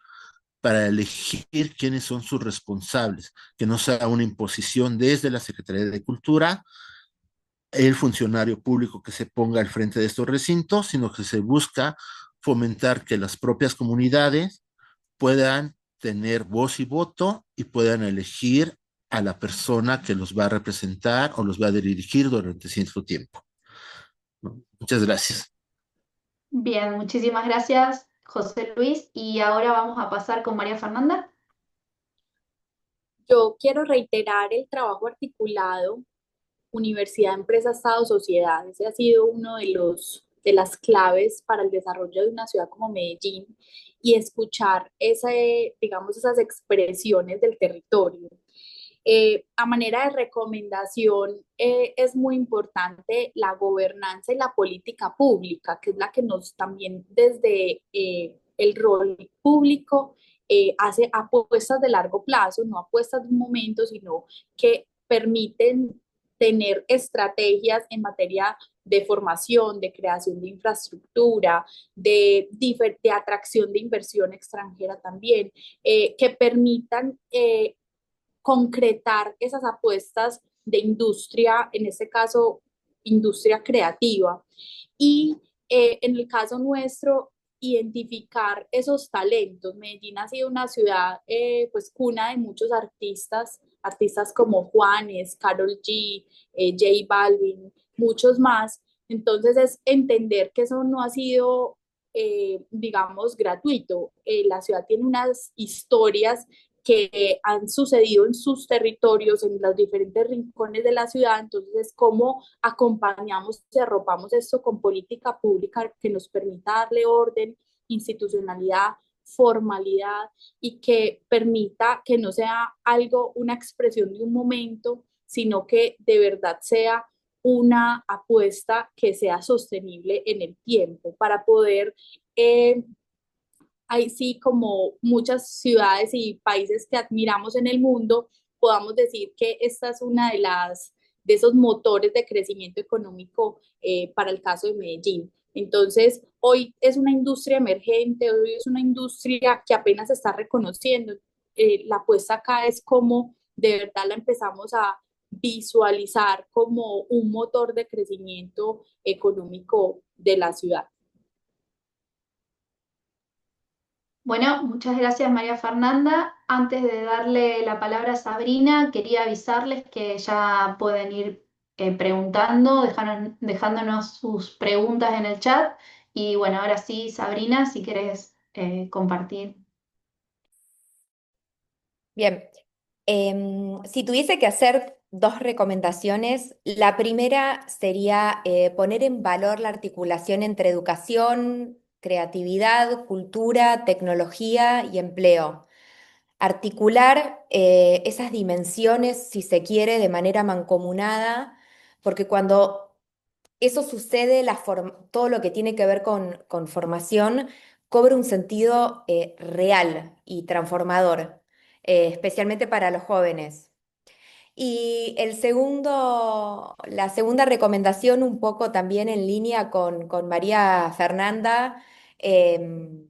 para elegir quiénes son sus responsables, que no sea una imposición desde la Secretaría de Cultura el funcionario público que se ponga al frente de estos recintos, sino que se busca fomentar que las propias comunidades puedan tener voz y voto y puedan elegir a la persona que los va a representar o los va a dirigir durante cierto tiempo, ¿no? Muchas gracias. Bien, muchísimas gracias, José Luis. Y ahora vamos a pasar con María Fernanda. Yo quiero reiterar el trabajo articulado Universidad, Empresa, Estado, Sociedad. Ese ha sido uno de de las claves para el desarrollo de una ciudad como Medellín y escuchar digamos, esas expresiones del territorio. A manera de recomendación, es muy importante la gobernanza y la política pública, que es la que nos también desde el rol público hace apuestas de largo plazo, no apuestas de un momento, sino que permiten tener estrategias en materia de formación, de creación de infraestructura, de atracción de inversión extranjera también, que permitan concretar esas apuestas de industria, en este caso, industria creativa. Y en el caso nuestro, identificar esos talentos. Medellín ha sido una ciudad, pues, cuna de muchos artistas, artistas como Juanes, Karol G, J Balvin, muchos más. Entonces es entender que eso no ha sido, digamos, gratuito. La ciudad tiene unas historias que han sucedido en sus territorios, en los diferentes rincones de la ciudad. Entonces, cómo acompañamos y arropamos esto con política pública que nos permita darle orden, institucionalidad, formalidad y que permita que no sea algo, una expresión de un momento, sino que de verdad sea una apuesta que sea sostenible en el tiempo para poder, ahí sí, como muchas ciudades y países que admiramos en el mundo, podamos decir que esta es una de esos motores de crecimiento económico para el caso de Medellín. Entonces, hoy es una industria emergente, hoy es una industria que apenas se está reconociendo. La apuesta acá es como de verdad la empezamos a visualizar como un motor de crecimiento económico de la ciudad. Bueno, muchas gracias María Fernanda. Antes de darle la palabra a Sabrina, quería avisarles que ya pueden ir preguntando, dejándonos sus preguntas en el chat. Y bueno, ahora sí, Sabrina, si querés compartir. Bien, si tuviese que hacer dos recomendaciones, la primera sería poner en valor la articulación entre educación, creatividad, cultura, tecnología y empleo. Articular esas dimensiones, si se quiere, de manera mancomunada, porque cuando eso sucede, todo lo que tiene que ver con formación cobra un sentido real y transformador, especialmente para los jóvenes. Y la segunda recomendación, un poco también en línea con María Fernanda, em,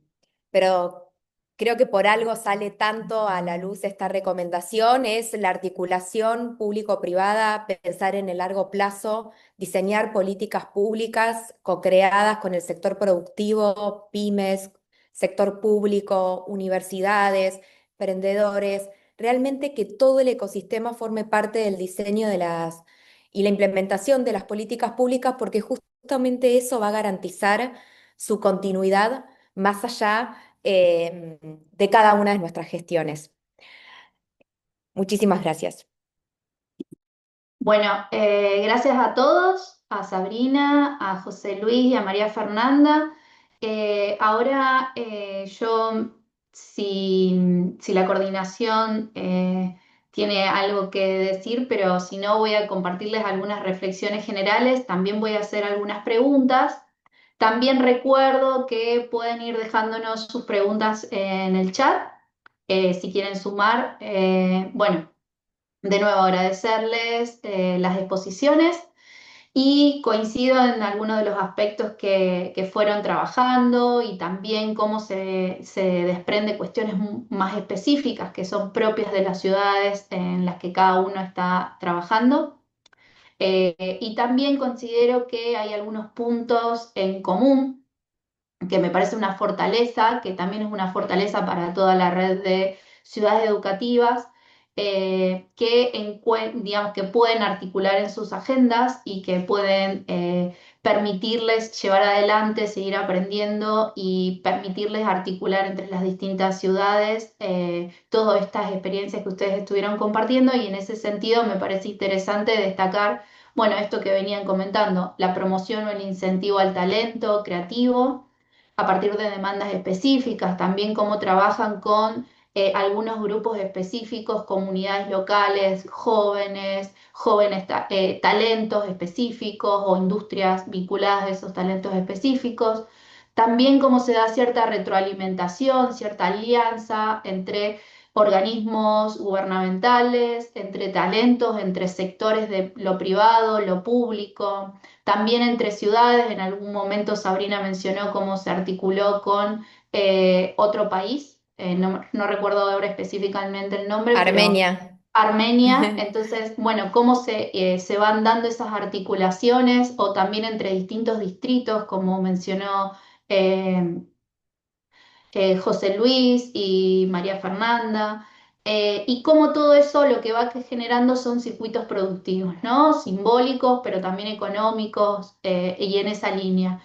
pero creo que por algo sale tanto a la luz esta recomendación, es la articulación público-privada, pensar en el largo plazo, diseñar políticas públicas co-creadas con el sector productivo, pymes, sector público, universidades, emprendedores realmente que todo el ecosistema forme parte del diseño y la implementación de las políticas públicas, porque justamente eso va a garantizar su continuidad más allá de cada una de nuestras gestiones. Muchísimas gracias. Bueno, gracias a todos, a Sabrina, a José Luis y a María Fernanda. Ahora yo, si la coordinación tiene algo que decir, pero si no, voy a compartirles algunas reflexiones generales, también voy a hacer algunas preguntas. También recuerdo que pueden ir dejándonos sus preguntas en el chat, si quieren sumar. Bueno. De nuevo, agradecerles las exposiciones y coincido en algunos de los aspectos que fueron trabajando y también cómo se desprende cuestiones más específicas que son propias de las ciudades en las que cada uno está trabajando. Y también considero que hay algunos puntos en común que me parece una fortaleza, que también es una fortaleza para toda la red de ciudades educativas, digamos, que pueden articular en sus agendas y que pueden permitirles llevar adelante, seguir aprendiendo y permitirles articular entre las distintas ciudades todas estas experiencias que ustedes estuvieron compartiendo y en ese sentido me parece interesante destacar, bueno, esto que venían comentando, la promoción o el incentivo al talento creativo a partir de demandas específicas, también cómo trabajan con algunos grupos específicos, comunidades locales, talentos específicos o industrias vinculadas a esos talentos específicos. También cómo se da cierta retroalimentación, cierta alianza entre organismos gubernamentales, entre talentos, entre sectores de lo privado, lo público. También entre ciudades, en algún momento Sabrina mencionó cómo se articuló con otro país, no recuerdo ahora específicamente el nombre, pero Armenia. Armenia. Entonces, bueno, cómo se van dando esas articulaciones o también entre distintos distritos, como mencionó eh, José Luis y María Fernanda, y cómo todo eso lo que va generando son circuitos productivos, ¿no? Simbólicos, pero también económicos, y en esa línea.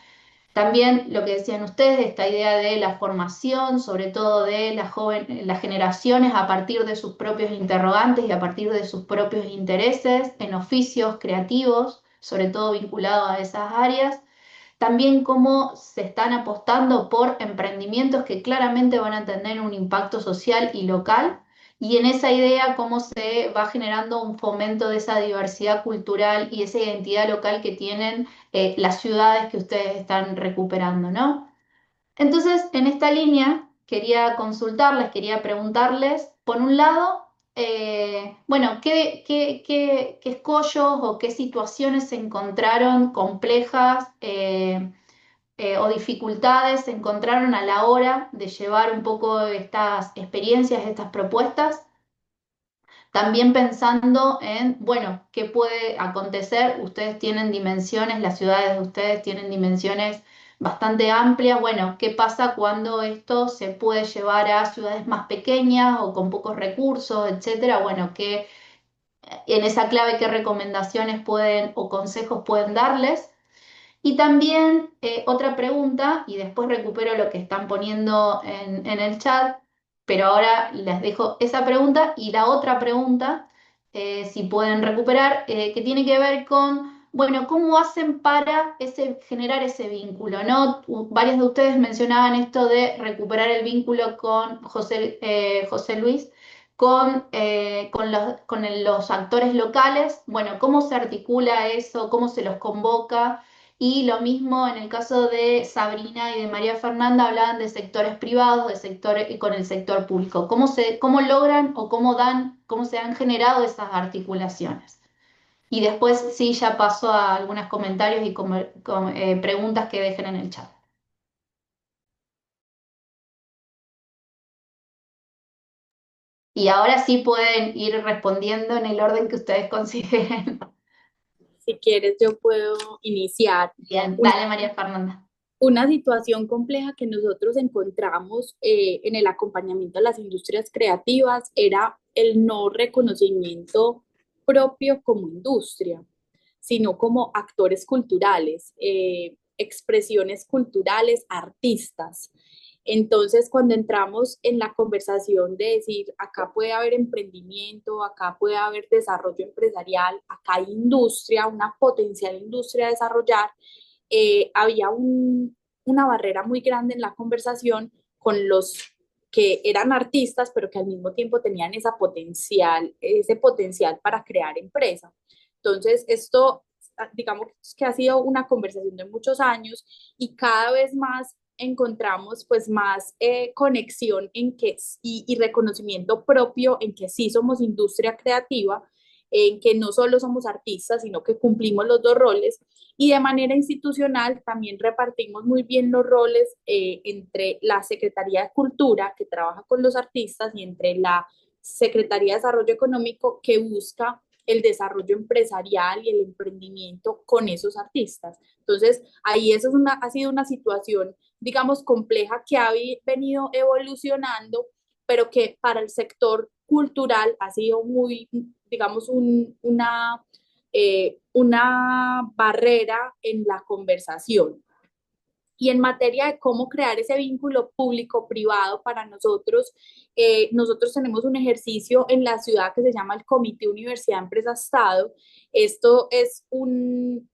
También lo que decían ustedes, esta idea de la formación, sobre todo de las generaciones a partir de sus propios interrogantes y a partir de sus propios intereses en oficios creativos, sobre todo vinculados a esas áreas. también cómo se están apostando por emprendimientos que claramente van a tener un impacto social y local, y en esa idea cómo se va generando un fomento de esa diversidad cultural y esa identidad local que tienen las ciudades que ustedes están recuperando, ¿no? Entonces, en esta línea, quería consultarles, quería preguntarles, por un lado, bueno, ¿qué escollos o qué situaciones se encontraron complejas o dificultades se encontraron a la hora de llevar un poco estas experiencias, estas propuestas? También pensando en, bueno, qué puede acontecer. Ustedes tienen dimensiones, las ciudades de ustedes tienen dimensiones bastante amplias. Bueno, ¿qué pasa cuando esto se puede llevar a ciudades más pequeñas o con pocos recursos, etcétera? Bueno, en esa clave, ¿qué recomendaciones pueden o consejos pueden darles? Y también otra pregunta, y después recupero lo que están poniendo en el chat, pero ahora les dejo esa pregunta y la otra pregunta, si pueden recuperar, que tiene que ver con, bueno, ¿cómo hacen para generar ese vínculo, ¿no? Varios de ustedes mencionaban esto de recuperar el vínculo con José Luis, con los actores locales. Bueno, ¿cómo se articula eso? ¿Cómo se los convoca? Y lo mismo en el caso de Sabrina y de María Fernanda, hablaban de sectores privados, de sectores, con el sector público. ¿Cómo logran o cómo se han generado esas articulaciones? Y después sí, ya paso a algunos comentarios y preguntas que dejen en el chat. Y ahora sí pueden ir respondiendo en el orden que ustedes consideren. Si quieres, yo puedo iniciar. Bien, dale María Fernanda. Una situación compleja que nosotros encontramos en el acompañamiento a las industrias creativas era el no reconocimiento propio como industria, sino como actores culturales, expresiones culturales, artistas. Entonces, cuando entramos en la conversación de decir, acá puede haber emprendimiento, acá puede haber desarrollo empresarial, acá hay industria, una potencial industria a desarrollar, había una barrera muy grande en la conversación con los que eran artistas, pero que al mismo tiempo tenían ese potencial para crear empresa. Entonces, esto, digamos que ha sido una conversación de muchos años y cada vez más encontramos pues más conexión y reconocimiento propio en que sí somos industria creativa, en que no solo somos artistas, sino que cumplimos los dos roles y de manera institucional también repartimos muy bien los roles entre la Secretaría de Cultura, que trabaja con los artistas, y entre la Secretaría de Desarrollo Económico, que busca el desarrollo empresarial y el emprendimiento con esos artistas. Entonces, ahí eso ha sido una situación, digamos, compleja que ha venido evolucionando, pero que para el sector cultural ha sido muy, digamos, una barrera en la conversación. Y en materia de cómo crear ese vínculo público-privado para nosotros, nosotros tenemos un ejercicio en la ciudad que se llama el Comité Universidad Empresa Estado. Esto es un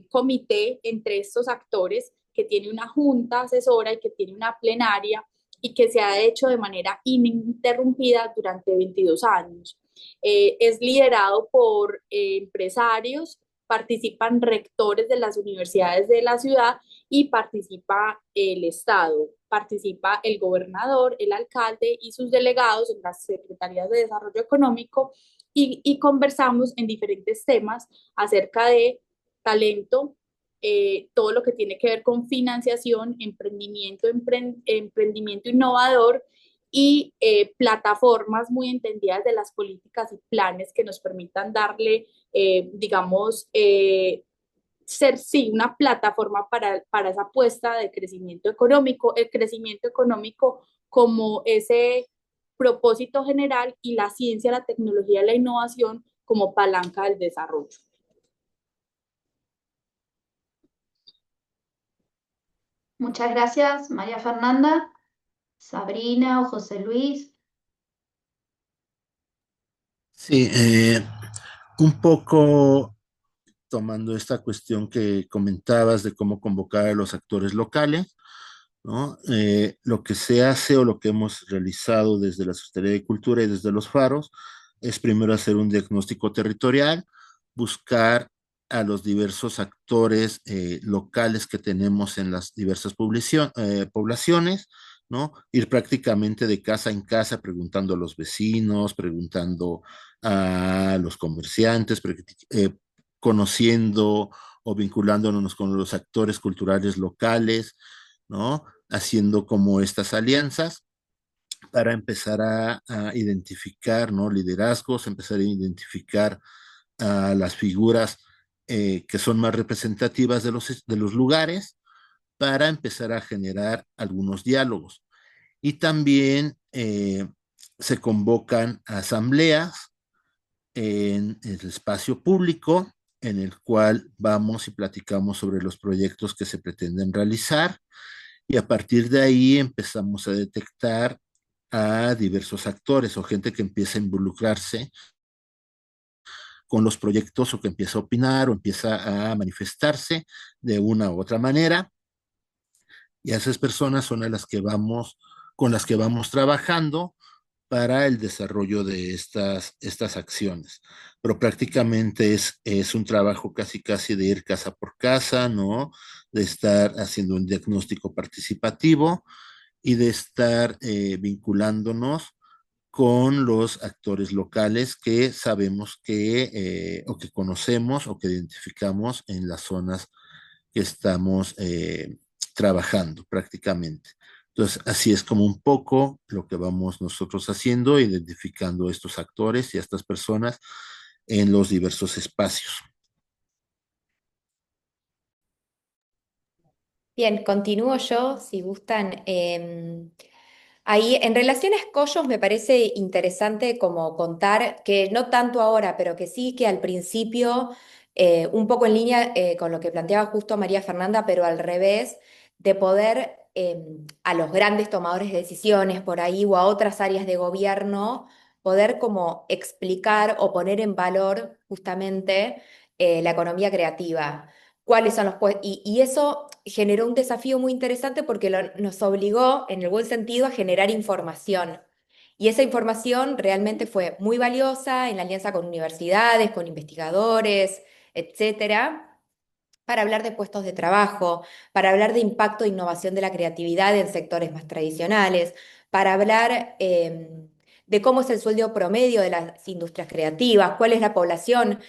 comité entre estos actores que tiene una junta asesora y que tiene una plenaria y que se ha hecho de manera ininterrumpida durante 22 años. Es liderado por empresarios, participan rectores de las universidades de la ciudad y participa el Estado, participa el gobernador, el alcalde y sus delegados en las secretarías de desarrollo económico y conversamos en diferentes temas acerca de talento, todo lo que tiene que ver con financiación, emprendimiento innovador y plataformas muy entendidas de las políticas y planes que nos permitan darle, digamos, ser sí una plataforma para esa apuesta de crecimiento económico, el crecimiento económico como ese propósito general y la ciencia, la tecnología y la innovación como palanca del desarrollo. Muchas gracias, María Fernanda. Sabrina o José Luis. Sí, un poco tomando esta cuestión que comentabas de cómo convocar a los actores locales, ¿no? Lo que se hace o lo que hemos realizado desde la Secretaría de Cultura y desde los faros es primero hacer un diagnóstico territorial, buscar a los diversos actores locales que tenemos en las diversas poblaciones, ¿no? Ir prácticamente de casa en casa preguntando a los vecinos, preguntando a los comerciantes, conociendo o vinculándonos con los actores culturales locales, ¿no? Haciendo como estas alianzas para empezar a identificar, ¿no? Liderazgos, empezar a identificar a las figuras que son más representativas de los lugares para empezar a generar algunos diálogos. Y también se convocan asambleas en el espacio público en el cual vamos y platicamos sobre los proyectos que se pretenden realizar y a partir de ahí empezamos a detectar a diversos actores o gente que empieza a involucrarse con los proyectos o que empieza a opinar o empieza a manifestarse de una u otra manera. Y esas personas son a las que vamos, con las que vamos trabajando para el desarrollo de estas acciones. Pero prácticamente es un trabajo casi casi de ir casa por casa, ¿no? De estar haciendo un diagnóstico participativo y de estar vinculándonos con los actores locales que sabemos o que conocemos o que identificamos en las zonas que estamos trabajando prácticamente. Entonces, así es como un poco lo que vamos nosotros haciendo, identificando estos actores y a estas personas en los diversos espacios. Bien, continúo yo, si gustan. Ahí, en relación a escollos, me parece interesante como contar que no tanto ahora, pero que sí que al principio, un poco en línea con lo que planteaba justo María Fernanda, pero al revés, de poder a los grandes tomadores de decisiones por ahí o a otras áreas de gobierno, poder como explicar o poner en valor justamente la economía creativa. ¿Cuáles son los y eso generó un desafío muy interesante porque nos obligó, en el buen sentido, a generar información. Y esa información realmente fue muy valiosa en la alianza con universidades, con investigadores, etcétera, para hablar de puestos de trabajo, para hablar de impacto e innovación de la creatividad en sectores más tradicionales, para hablar de cómo es el sueldo promedio de las industrias creativas, cuál es la población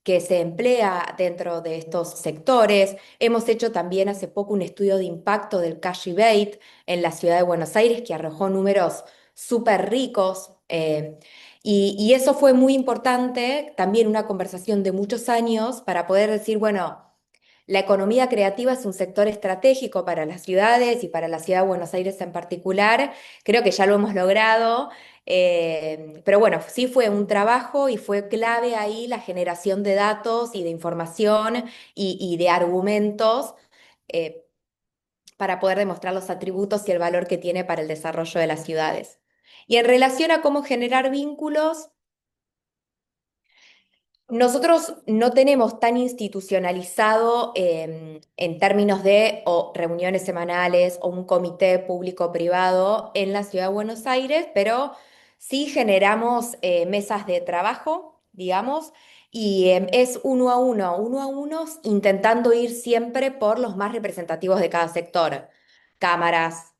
que se emplea dentro de estos sectores. Hemos hecho también hace poco un estudio de impacto del cash rebate en la ciudad de Buenos Aires que arrojó números súper ricos. Y eso fue muy importante, también una conversación de muchos años para poder decir, bueno, la economía creativa es un sector estratégico para las ciudades y para la ciudad de Buenos Aires en particular. Creo que ya lo hemos logrado, pero bueno, sí fue un trabajo y fue clave ahí la generación de datos y de información y de argumentos eh, para poder demostrar los atributos y el valor que tiene para el desarrollo de las ciudades. Y en relación a cómo generar vínculos, nosotros no tenemos tan institucionalizado en términos de o reuniones semanales o un comité público-privado en la Ciudad de Buenos Aires, pero sí generamos mesas de trabajo, digamos, y es uno a uno, intentando ir siempre por los más representativos de cada sector, cámaras,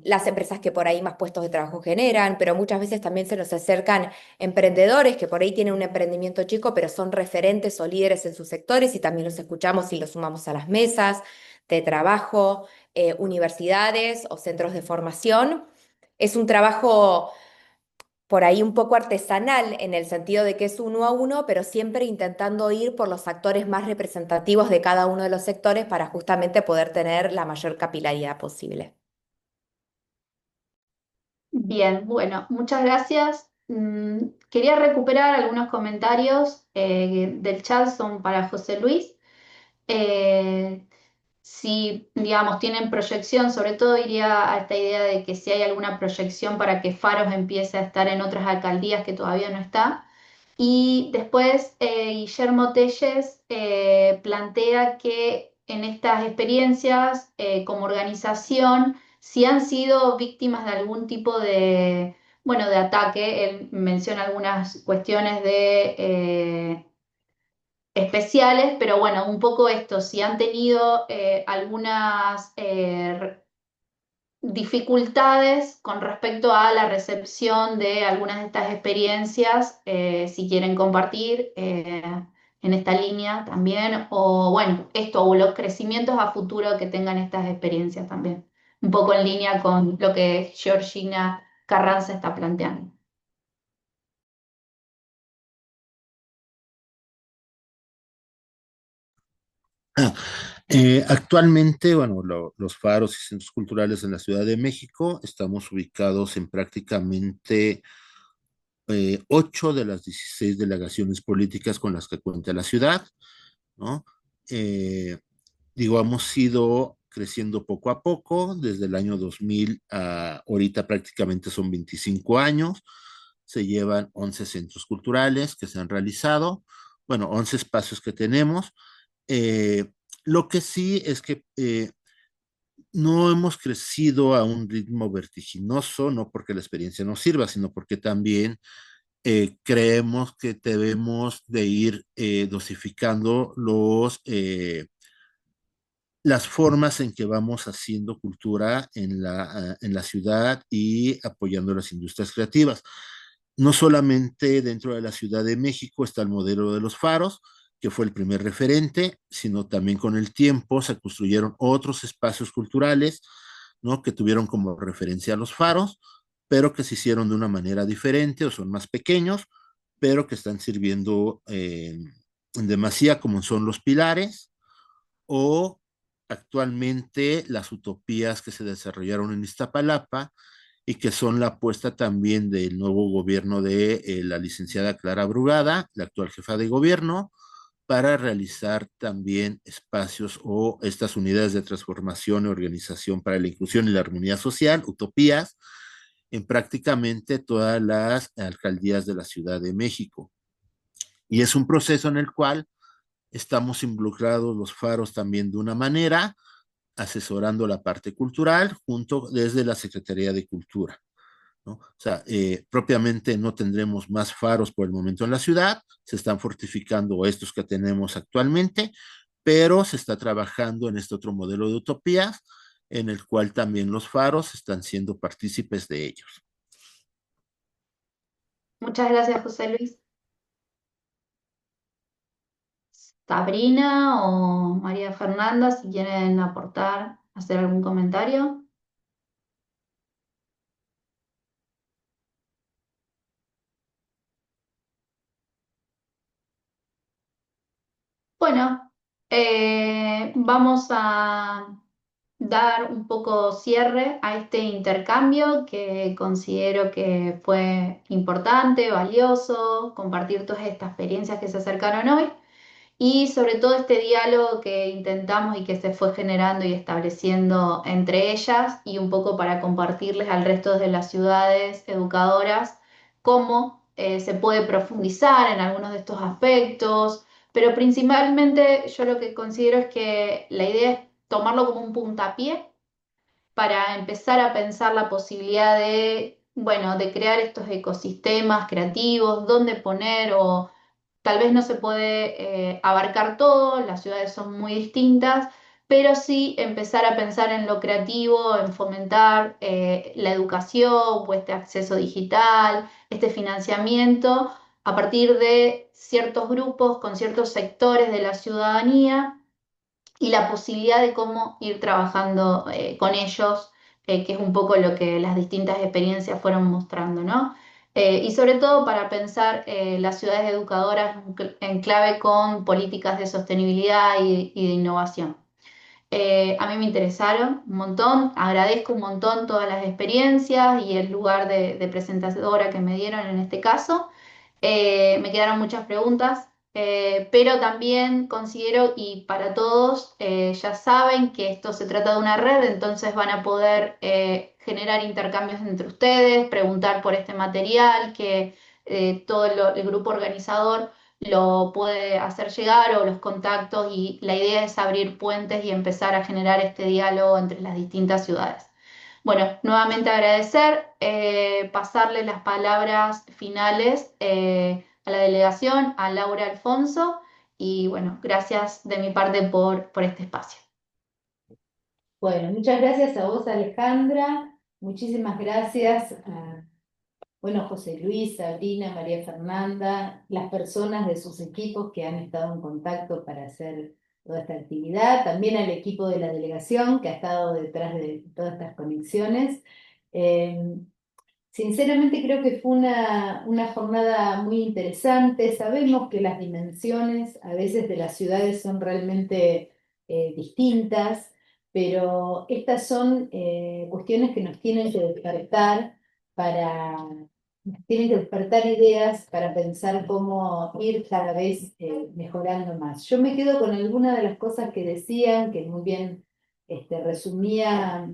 las empresas que por ahí más puestos de trabajo generan, pero muchas veces también se nos acercan emprendedores que por ahí tienen un emprendimiento chico, pero son referentes o líderes en sus sectores y también los escuchamos y los sumamos a las mesas de trabajo, universidades o centros de formación. Es un trabajo por ahí un poco artesanal en el sentido de que es uno a uno, pero siempre intentando ir por los actores más representativos de cada uno de los sectores para justamente poder tener la mayor capilaridad posible. Bien, bueno, muchas gracias. Quería recuperar algunos comentarios del chat, son para José Luis. Eh, si, digamos, tienen proyección, sobre todo iría a esta idea de que si hay alguna proyección para que Faros empiece a estar en otras alcaldías que todavía no está. Y después Guillermo Telles plantea que en estas experiencias, como organización, si han sido víctimas de algún tipo de, bueno, de ataque. Él menciona algunas cuestiones de especiales, pero bueno, un poco esto, si han tenido algunas dificultades con respecto a la recepción de algunas de estas experiencias, si quieren compartir en esta línea también, o bueno, esto, o los crecimientos a futuro que tengan estas experiencias también, un poco en línea con lo que Georgina Carranza está planteando. Ah, actualmente, bueno, los faros y centros culturales en la Ciudad de México estamos ubicados en prácticamente 8 de las 16 delegaciones políticas con las que cuenta la ciudad, ¿no? Eh, Digo, hemos ido creciendo poco a poco, desde el año 2000 a ahorita prácticamente son 25 años, se llevan 11 centros culturales que se han realizado, bueno, 11 espacios que tenemos. Eh, lo que sí es que no hemos crecido a un ritmo vertiginoso, no porque la experiencia no sirva, sino porque también creemos que debemos de ir dosificando las formas en que vamos haciendo cultura en la ciudad y apoyando las industrias creativas. No solamente dentro de la Ciudad de México está el modelo de los faros, que fue el primer referente, sino también con el tiempo se construyeron otros espacios culturales, ¿no? Que tuvieron como referencia a los faros, pero que se hicieron de una manera diferente o son más pequeños, pero que están sirviendo en demasía, como son los pilares o actualmente las utopías que se desarrollaron en Iztapalapa y que son la apuesta también del nuevo gobierno de la licenciada Clara Brugada, la actual jefa de gobierno, para realizar también espacios o estas unidades de transformación y organización para la inclusión y la armonía social, utopías, en prácticamente todas las alcaldías de la Ciudad de México. Y es un proceso en el cual estamos involucrados los faros también de una manera, asesorando la parte cultural junto desde la Secretaría de Cultura, ¿no? O sea, propiamente no tendremos más faros por el momento en la ciudad, se están fortificando estos que tenemos actualmente, pero se está trabajando en este otro modelo de utopías en el cual también los faros están siendo partícipes de ellos. Muchas gracias, José Luis. Sabrina o María Fernanda, si quieren aportar, hacer algún comentario. Bueno, vamos a dar un poco cierre a este intercambio que considero que fue importante, valioso, compartir todas estas experiencias que se acercaron hoy. Y sobre todo este diálogo que intentamos y que se fue generando y estableciendo entre ellas y un poco para compartirles al resto de las ciudades educadoras cómo se puede profundizar en algunos de estos aspectos, pero principalmente yo lo que considero es que la idea es tomarlo como un puntapié para empezar a pensar la posibilidad de, bueno, de crear estos ecosistemas creativos, dónde poner o tal vez no se puede abarcar todo, las ciudades son muy distintas, pero sí empezar a pensar en lo creativo, en fomentar la educación o este acceso digital, este financiamiento a partir de ciertos grupos con ciertos sectores de la ciudadanía y la posibilidad de cómo ir trabajando con ellos, que es un poco lo que las distintas experiencias fueron mostrando, ¿no? Y sobre todo para pensar las ciudades educadoras en clave con políticas de sostenibilidad y de innovación. A mí me interesaron un montón, agradezco un montón todas las experiencias y el lugar de presentadora que me dieron en este caso. Me quedaron muchas preguntas, pero también considero, y para todos, ya saben que esto se trata de una red, entonces van a poder generar intercambios entre ustedes, preguntar por este material que el grupo organizador lo puede hacer llegar o los contactos y la idea es abrir puentes y empezar a generar este diálogo entre las distintas ciudades. Bueno, nuevamente agradecer, pasarle las palabras finales a la delegación, a Laura Alfonso, y bueno, gracias de mi parte por este espacio. Bueno, muchas gracias a vos, Alejandra. Muchísimas gracias a, bueno, José Luis, Sabrina, María Fernanda, las personas de sus equipos que han estado en contacto para hacer toda esta actividad, también al equipo de la delegación que ha estado detrás de todas estas conexiones. Eh, Sinceramente creo que fue una jornada muy interesante. Sabemos que las dimensiones a veces de las ciudades son realmente distintas, pero estas son cuestiones que nos tienen que despertar para, nos tienen que despertar ideas para pensar cómo ir cada vez mejorando más. Yo me quedo con algunas de las cosas que decían, que muy bien resumía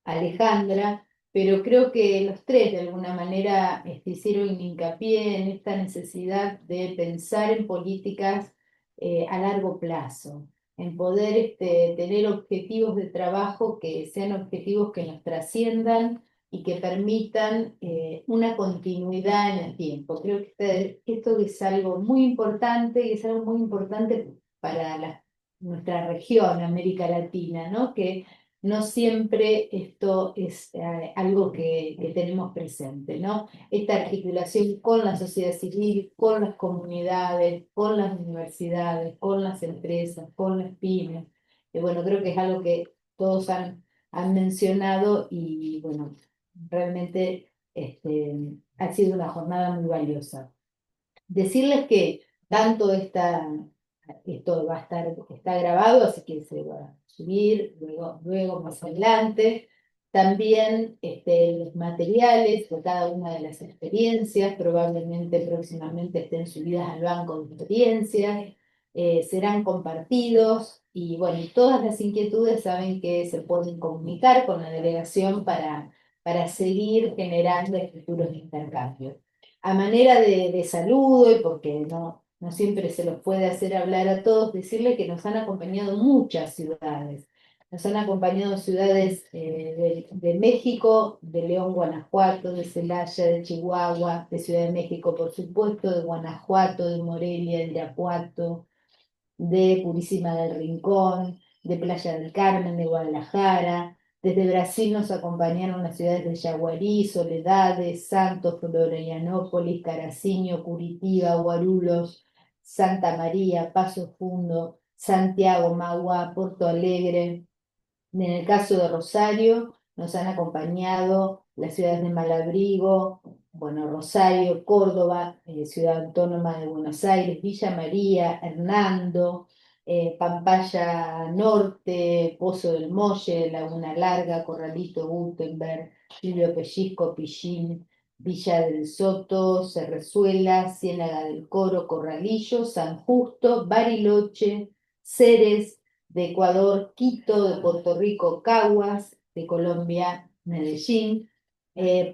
Alejandra, pero creo que los tres de alguna manera hicieron hincapié en esta necesidad de pensar en políticas a largo plazo, en poder tener objetivos de trabajo que sean objetivos que nos trasciendan y que permitan una continuidad en el tiempo. Creo que esto es algo muy importante y es algo muy importante para nuestra región, América Latina, ¿no? Que no siempre esto es algo que tenemos presente, ¿no? Esta articulación con la sociedad civil, con las comunidades, con las universidades, con las empresas, con las pymes. Bueno, creo que es algo que todos han mencionado y bueno, realmente ha sido una jornada muy valiosa. Decirles que tanto esto va a estar, está grabado, así que se va a subir luego más adelante. También los materiales de cada una de las experiencias, probablemente próximamente estén subidas al banco de experiencias, serán compartidos y bueno, y todas las inquietudes saben que se pueden comunicar con la delegación para seguir generando futuros intercambios a manera de saludo y porque no siempre se los puede hacer hablar a todos, decirle que nos han acompañado muchas ciudades. Nos han acompañado ciudades de México, de León, Guanajuato, de Celaya, de Chihuahua, de Ciudad de México, por supuesto, de Guanajuato, de Morelia, de Irapuato, de Purísima del Rincón, de Playa del Carmen, de Guadalajara. Desde Brasil nos acompañaron las ciudades de Yaguarí, Soledades, Santos, Florianópolis, Caracinho, Curitiba, Guarulhos, Santa María, Paso Fundo, Santiago, Magua, Porto Alegre. En el caso de Rosario, nos han acompañado las ciudades de Malabrigo, bueno, Rosario, Córdoba, Ciudad Autónoma de Buenos Aires, Villa María, Hernando, Pampaya Norte, Pozo del Molle, Laguna Larga, Corralito, Gutenberg, Julio Pellizco, Pichín, Villa del Soto, Cerrezuela, Ciénaga del Coro, Corralillo, San Justo, Bariloche, Ceres, de Ecuador, Quito, de Puerto Rico, Caguas, de Colombia, Medellín,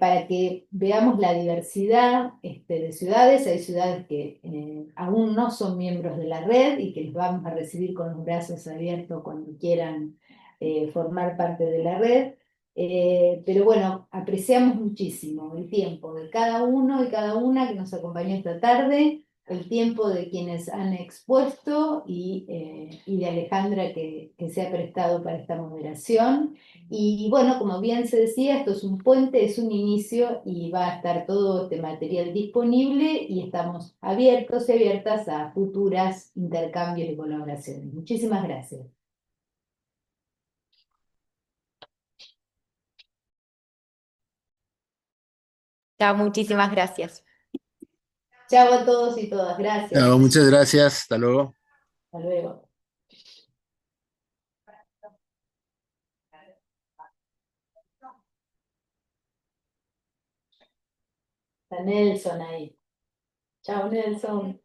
para que veamos la diversidad de ciudades. Hay ciudades que aún no son miembros de la red y que los vamos a recibir con los brazos abiertos cuando quieran formar parte de la red. Pero bueno, apreciamos muchísimo el tiempo de cada uno y cada una que nos acompañó esta tarde, el tiempo de quienes han expuesto y de Alejandra que se ha prestado para esta moderación. Y bueno, como bien se decía, esto es un puente, es un inicio y va a estar todo este material disponible y estamos abiertos y abiertas a futuras intercambios y colaboraciones. Muchísimas gracias. Chao, muchísimas gracias. Chao a todos y todas. Gracias. Muchas gracias. Hasta luego. Hasta luego. Está Nelson ahí. Chao, Nelson.